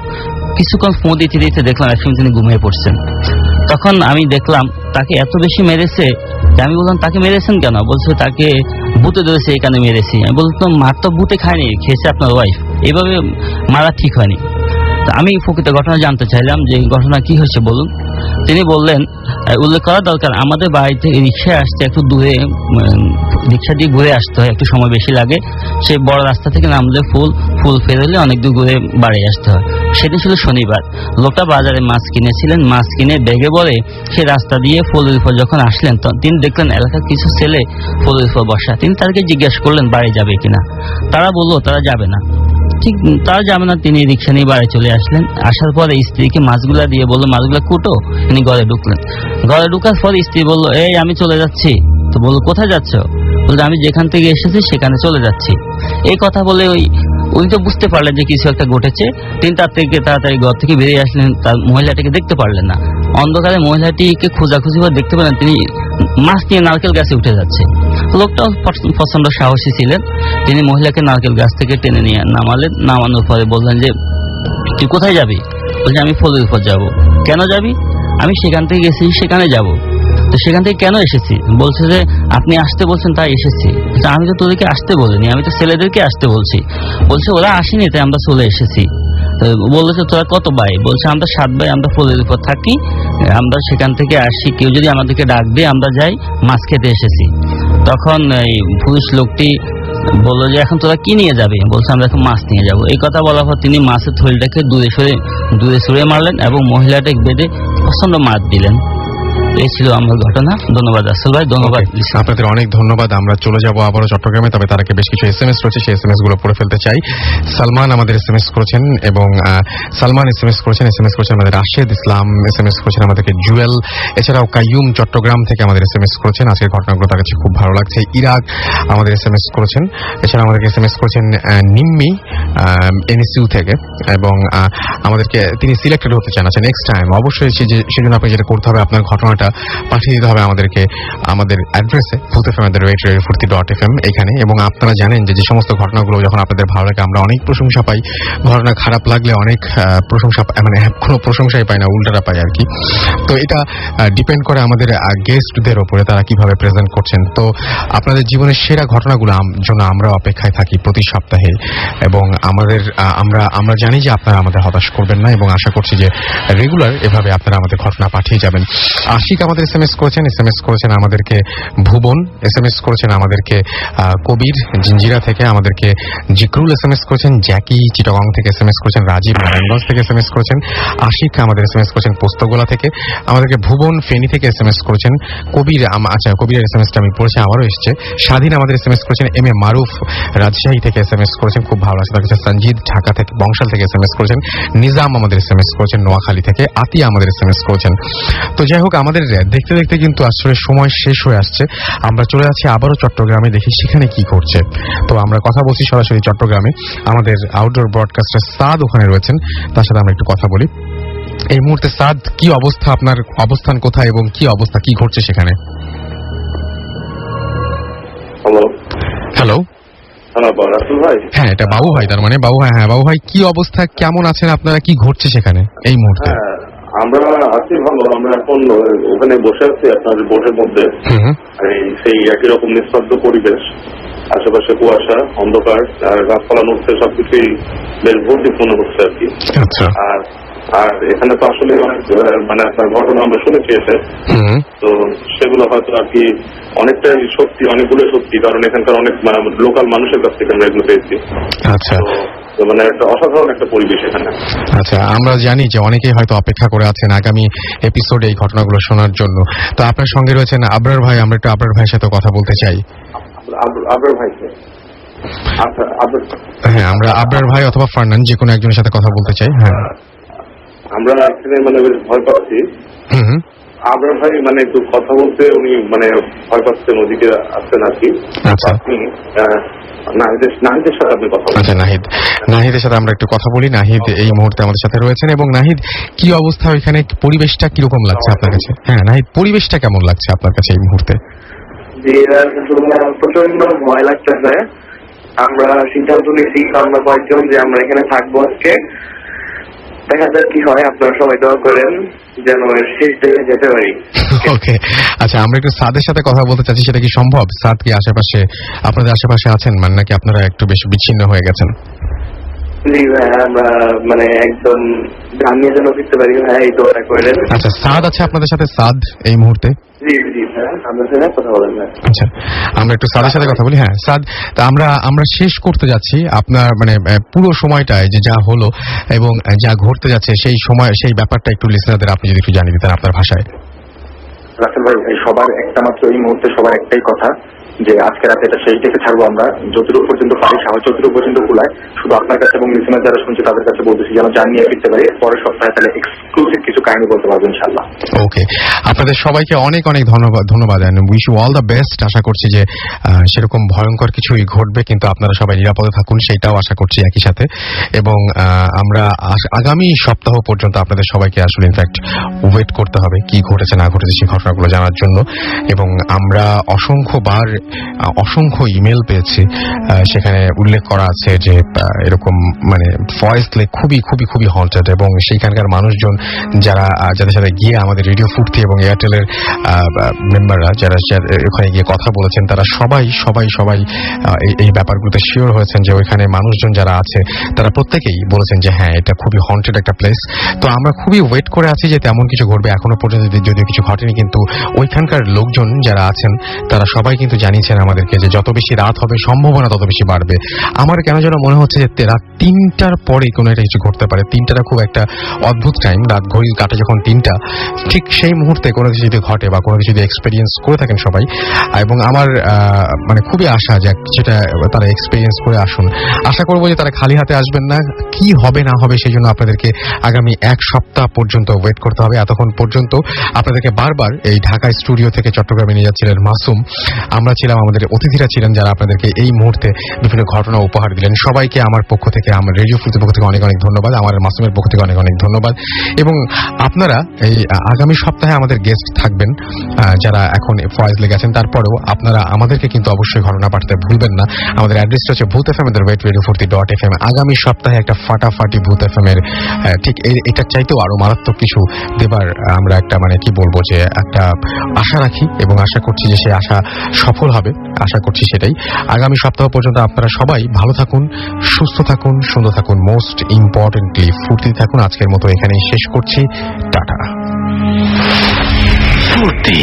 কিছুক্ষণ ফু দিতে দিতে দেখলাম একসময় তিনি ঘুমিয়ে পড়ছেন। তখন আমি দেখলাম তাকে এত বেশি মেরেছে যে আমি বললাম, তাকে মেরেছেন কেন? বলছে তাকে ভূতে ধরেছে, এখানে মেরেছি। আমি বলতাম, মার তো ভূতে খায়নি, খেয়েছে আপনার ওয়াইফ, এভাবে মারা ঠিক হয়নি। আমি প্রকৃত ঘটনা জানতে চাইলাম যে ঘটনা কি হয়েছে বলুন। তিনি বললেন, উল্লেখ করা দরকার, আমাদের বাড়ি থেকে রিক্সায় আসতে একটু দূরে, রিক্সা দিয়ে ঘুরে আসতে হয়, একটু সময় বেশি লাগে। সে বড় রাস্তা থেকে নামলে ফুল ফেরলে অনেক দূর ঘুরে বাড়ি আসতে হয়। সেদিন ছিল শনিবার। লোকটা বাজারে মাছ কিনেছিলেন, মাছ কিনে ব্যাগে বলে সে রাস্তা দিয়ে ফুলের উপর যখন আসলেন তিনি দেখলেন এলাকার কিছু ছেলে ফুলের উপর বসা। তিনি তাদেরকে জিজ্ঞাসা করলেন বাড়ি যাবে কিনা। তারা বললো তারা যাবে না। ঠিক তারা যাবে না, তিনি রিক্সা নিয়ে বাড়ি চলে আসলেন। আসার পরে স্ত্রীকে মাছগুলা দিয়ে বললো মাছগুলা কুটো। তিনি ঘরে ঢুকলেন। ঘরে ঢুকার পরে স্ত্রী বললো, এই আমি চলে যাচ্ছি। তো বললো, কোথায় যাচ্ছ? বললো, আমি যেখান থেকে এসেছি সেখানে চলে যাচ্ছি। এই কথা বলে উনি তো বুঝতে পারলেন যে কিছু একটা ঘটেছে। তিনি তার থেকে তাড়াতাড়ি ঘর থেকে বেরিয়ে আসলেন। তার মহিলাটিকে দেখতে পারলেন না। অন্ধকারে মহিলাটিকে খোঁজাখুঁজি করে দেখতে পেলেন তিনি মাছ নিয়ে নারকেল গাছে উঠে যাচ্ছে। লোকটাও প্রচন্ড সাহসী ছিলেন। তিনি মহিলাকে নারকেল গাছ থেকে টেনে নিয়ে নামালেন। নামানোর পরে বললেন যে, তুই কোথায় যাবি? বলছে, আমি ফুলের উপর যাবো। কেন যাবি? আমি সেখান থেকে গেছি, সেখানে যাব। তো সেখান থেকে কেন এসেছি? বলছে যে, আপনি আসতে বলছেন তাই এসেছি। আমি তো তোদেরকে আসতে বলিনি, আমি তো ছেলেদেরকে আসতে বলছি। বলছে, ওরা আসেনি তাই আমরা চলে এসেছি। বলেছে, তোরা কত ভাই? বলছে, আমরা 7 ভাই, আমরা ফুলের উপর থাকি, আমরা সেখান থেকে আসি, কেউ যদি আমাদেরকে ডাক দিয়ে আমরা যাই, মাছ খেতে এসেছি। তখন এই পুরুষ লোকটি বললো যে, এখন তোরা কি নিয়ে যাবে? বলছে, আমরা এখন মাছ নিয়ে যাব। এই কথা বলার পর তিনি মাছের থলিটাকে দূরে সরে মারলেন এবং মহিলাটাকে বেঁধে প্রচন্ড মার দিলেন। এই ছিল আমার ঘটনা। ধন্যবাদ রাসেল ভাই, ধন্যবাদ। আপনাদের অনেক ধন্যবাদ। আমরা চলে যাব আবারও চট্টগ্রামে, তবে তার আগে বেশ কিছু SMS রয়েছে, সেই SMS গুলো পড়ে ফেলতে চাই। সালমান আমাদের SMS করেছেন, এবং সালমান SMS করেছেন আমাদের রাশেদ ইসলাম, SMS করেছেন আমাদেরকে জুয়েল, এছাড়াও কাইয়ুম চট্টগ্রাম থেকে আমাদের SMS করেছেন। আজকের ঘটনাগুলো তার কাছে খুব ভালো লাগছে। ইরাক আমাদের SMS করেছেন, এছাড়া আমাদেরকে SMS করেছেন নিম্মি NSU থেকে, এবং আমাদেরকে তিনি সিলেক্টেড হতে চান। আচ্ছা, নেক্সট টাইম অবশ্যই সেজন্য আপনি যেটা করতে হবে, আপনার ঘটনাটা ঘটনাটা পাঠিয়ে দিতে হবে আমাদেরকে আমাদের অ্যাড্রেসে fullfm@radiofuর্তি.fm এখানে। এবং আপনারা জানেন যে সমস্ত ঘটনাগুলো যখন আপনাদের ভালো লাগে আমরা অনেক প্রশংসা পাই, ঘটনা খারাপ লাগলে অনেক প্রশংসা মানে কোনো প্রশংসাই পাই না, উল্টাটা পাই আর কি। তো এটা ডিপেন্ড করে আমাদের গেস্টদের ওপরে, তারা কিভাবে প্রেজেন্ট করছেন। তো আপনাদের জীবনের সেরা ঘটনাগুলো জন্য আমরা অপেক্ষায় থাকি প্রতি সপ্তাহে, এবং আমরা জানি যে আপনারা আমাদের হতাশ করবেন না, এবং আশা করছি যে রেগুলার এভাবে আপনারা আমাদের ঘটনা পাঠিয়ে যাবেন। আশিক আমাদের এসএমএস করেছেন আমাদেরকে ভুবন, এসএমএস করেছেন আমাদেরকে কবির জিঞ্জিরা থেকে, আমাদেরকে জিকরুল এসএমএস করেছেন, জ্যাকি চিটাগং থেকে এসএমএস করেছেন, রাজীব নারায়ণগঞ্জ থেকে এসএমএস করেছেন, আশিক আমাদের এসএমএস করেছেন পোস্তগোলা থেকে, আমাদেরকে ভুবন ফেনী থেকে এসএমএস করেছেন, কবির কবিরের এসএমএসটা আমি পড়েছি, আমারও এসছে। স্বাধীন আমাদের এসএমএস করেছেন, এম এ মারুফ রাজশাহী থেকে এসএমএস করেছেন, খুব ভালো লাগছে তার কাছে। সঞ্জিত ঢাকা থেকে বংশাল থেকে এসএমএস করেছেন, নিজাম আমাদের এসএমএস করেছেন নোয়াখালী থেকে, আতিয়া আমাদের এসএমএস করেছেন। তো যাই হোক, আমাদের দেখতে দেখতে কিন্তু আসলে সময় শেষ হয়ে আসছে। আমরা চলে যাচ্ছি আবারও চট্টগ্রামে, দেখি সেখানে কি করছে। তো আমরা কথা বলছি সরাসরি চট্টগ্রামে, আমাদের আউটডোর ব্রডকাস্টার সাদ ওখানে রয়েছেন, তার সাথে আমরা একটু কথা বলি। এই মুহূর্তে সাদ, কি অবস্থা, আপনার অবস্থান কোথায় এবং কি অবস্থা, কি ঘটছে সেখানে? হ্যালো, হ্যাঁ এটা বাবু ভাই, তার মানে বাবু ভাই। হ্যাঁ বাবু ভাই, কি অবস্থা, কেমন আছেন আপনারা, কি ঘটছে সেখানে এই মুহূর্তে? আমরা আছি ভালো, আমরা এখন ওখানে বসে আছি আপনার বোটের মধ্যে, সেই একই রকম নিস্তব্ধ পরিবেশ, আশেপাশে কুয়াশা, অন্ধকার, আর গাছপালা নড়ছে, সবকিছুই বেশ ভর্তিপূর্ণ হচ্ছে আর কি। আর এখানে তো আসলে মানে আপনার ঘটনা আমরা শুনেছি এসে, তো সেগুলো হয়তো আর কি অনেকটাই সত্যি, অনেকগুলো সত্যি, কারণ এখানকার অনেক লোকাল মানুষের কাছ থেকে আমরা এগুলো পেয়েছি। আচ্ছা, মানে একটা অসাধারণ একটা পরিবেশ এখানে। আচ্ছা, আমরা জানি যে অনেকেই হয়তো অপেক্ষা করে আছেন আগামী এপিসোডে এই ঘটনাগুলো শোনার জন্য। তো আপনার সঙ্গে রয়েছেন আবরার ভাই, আমরা একটু আবরার ভাইয়ের সাথে কথা বলতে চাই। আবরার ভাইকে, হ্যাঁ আমরা আবরার ভাই অথবা ফারনান যে কোনো একজনের সাথে কথা বলতে চাই। হ্যাঁ আমরা এখানে মানে বেশ ভয় পাচ্ছি। আবরার ভাই মানে একটু কথা বলতে উনি মানে ভয় পাচ্ছেন, ওদিকে আসছেন আর কি। আচ্ছা, আপনি নাহিদের সাথে আপনি কথা বলুন। আচ্ছা, নাহিদের সাথে আমরা একটু কথা বলি। নাহিদ এই মুহূর্তে আমাদের সাথে রয়েছেন। এবং নাহিদ, কি অবস্থা ওইখানে, পরিবেশটা কিরকম লাগছে আপনার কাছে? হ্যাঁ নাহিদ, পরিবেশটা কেমন লাগছে আপনার কাছে এই মুহূর্তে? প্রচন্ড ভয় লাগতেছে। আমরা সিদ্ধান্ত নিয়েছি আমরা কয়েকজন যে আমরা এখানে থাকবো আজকে, দেখা যাক কি হয়। আপনারা সবাই দোয়া করেন যেন শেষ দেখে যেতে পারি। ওকে, আচ্ছা, আমরা একটু সাদের সাথে কথা বলতে চাচ্ছি, সেটা কি সম্ভব? সাদ কি আশেপাশে, আপনাদের আশেপাশে আছেন, মানে নাকি আপনারা একটু বেশি বিচ্ছিন্ন হয়ে গেছেন? জি ভাই, আমরা মানে একদম জানিয়ে যেন ফিরতে পারি ভাই, এই দোয়াটা করেন। আচ্ছা, সাদ আছে আপনাদের সাথে? সাদ এই মুহূর্তে? জি জি স্যার, আপনার সাথে কথা বলেন। আচ্ছা, আমরা একটু সাদের সাথে কথা বলি। হ্যাঁ সাদ, তা আমরা শেষ করতে যাচ্ছি আপনার মানে পুরো সময়টায় যে যা হলো এবং যা ঘটতে যাচ্ছে সেই সময়, সেই ব্যাপারটা একটু লিসনারদের আপনি যদি একটু জানিয়ে দিতেন আপনার ভাষায়। রাসেল ভাই, সবার একটা মাত্র এই মুহূর্তে সবার একটাই কথা যে আজকে রাতে এটা শেষ দেখে ছাড়বো আমরা, যতটুকু পর্যন্ত পারি সাহস যতটুকু পর্যন্ত কুলায়। শুধু আপনার কাছে এবং লিসনার যারা শুনছে তাদের কাছে বলতেছি যেন জানিয়ে ফিরতে পারি, পরের সপ্তাহে তাহলে এক্সক্লুসিভ কিছু কাহিনী বলতে পারবো ইনশাল্লাহ। ওকে, আপনাদের সবাইকে অনেক অনেক ধন্যবাদ and wish you all the best. আশা করছি যে সেরকম ভয়ঙ্কর কিছুই ঘটবে, কিন্তু আপনারা সবাই নিরাপদে থাকুন সেইটাও আশা করছি একই সাথে। এবং আমরা আগামী সপ্তাহ পর্যন্ত আপনাদের সবাইকে আসলে ইনফ্যাক্ট ওয়েট করতে হবে কি ঘটেছে না ঘটেছে সেই ঘটনাগুলো জানার জন্য। এবং আমরা অসংখ্য ইমেল পেয়েছি, সেখানে উল্লেখ করা আছে যে এরকম মানে ফয়েজ লেক খুবই খুবই খুবই হন্টেড, এবং সেইখানকার মানুষজন যাদের সাথে গিয়ে আমাদের রেডিও ফুর্তি এবং এয়ারটেলের মেম্বাররা যারা ওখানে গিয়ে কথা বলেছেন, তারা সবাই সবাই সবাই এই ব্যাপারগুলোতে শিওর হয়েছেন যে ওইখানে মানুষজন যারা আছে তারা প্রত্যেকেই বলেছেন যে হ্যাঁ এটা খুবই হন্টেড একটা প্লেস। তো আমরা খুবই ওয়েট করে আছি যে তেমন কিছু ঘটবে। এখনো পর্যন্ত যদিও কিছু ঘটেনি, কিন্তু ওইখানকার লোকজন যারা আছেন তারা সবাই কিন্তু জানিয়েছেন আমাদেরকে যে যত বেশি রাত হবে সম্ভাবনা তত বেশি বাড়বে। আমার কেন যেন মনে হচ্ছে যে রাত 3টার পরে কোনো একটা কিছু ঘটতে পারে। 3টাটা খুব একটা অদ্ভুত টাইম, রাত ঘড়ি কাটে যখন 3টা, ঠিক সেই মুহূর্তে কোনো কিছু যদি ঘটে বা কোনো কিছু যদি এক্সপেরিয়েন্স করে থাকেন সবাই, এবং আমার মানে খুবই আশা যে সেটা তারা এক্সপেরিয়েন্স করে আসুন। আশা করবো যে তারা খালি হাতে আসবেন না। কি হবে না হবে সেই জন্য আপনাদেরকে আগামী 1 সপ্তাহ পর্যন্ত ওয়েট করতে হবে। এতক্ষণ পর্যন্ত আপনাদেরকে বারবার এই ঢাকা স্টুডিও থেকে চট্টগ্রামে নিয়ে যাচ্ছিলেন মাসুম। আমরা ছিলাম, আমাদের অতিথিরা ছিলেন যারা আপনাদেরকে এই মুহূর্তে বিভিন্ন ঘটনা উপহার দিলেন। সবাইকে আমার পক্ষ থেকে, আমার রেডিও ফুলতির পক্ষ থেকে অনেক অনেক ধন্যবাদ, আমার মাসুমের পক্ষ থেকে অনেক অনেক ধন্যবাদ। এবং আপনারা এই আগামী সপ্তাহে আমাদের গেস্ট থাকবেন যারা এখন ফয়েজ লেগে আছেন। তারপরেও আপনারা আমাদেরকে কিন্তু অবশ্যই ঘটনা পাঠাতে ভুলবেন না। আমাদের অ্যাড্রেসটা হচ্ছে ভূত FM @radiofurti.fm। আগামী সপ্তাহে একটা ফাটাফাটি ভূত FM এর ঠিক এটার চাইতেও আরো মারাত্মক কিছু দেবার আমরা একটা মানে কি বলবো যে একটা আশা রাখি এবং আশা করছি যে সেই আশা সফল হবে, আশা করছি সেটাই। আগামী সপ্তাহ পর্যন্ত আপনারা সবাই ভালো থাকুন, সুস্থ থাকুন, সুন্দর থাকুন, মোস্ট ইম্পর্টেন্টলি ফুর্তি থাকুন। আজকের মতো এখানেই শেষ করছি, টাটা। ফুর্তি।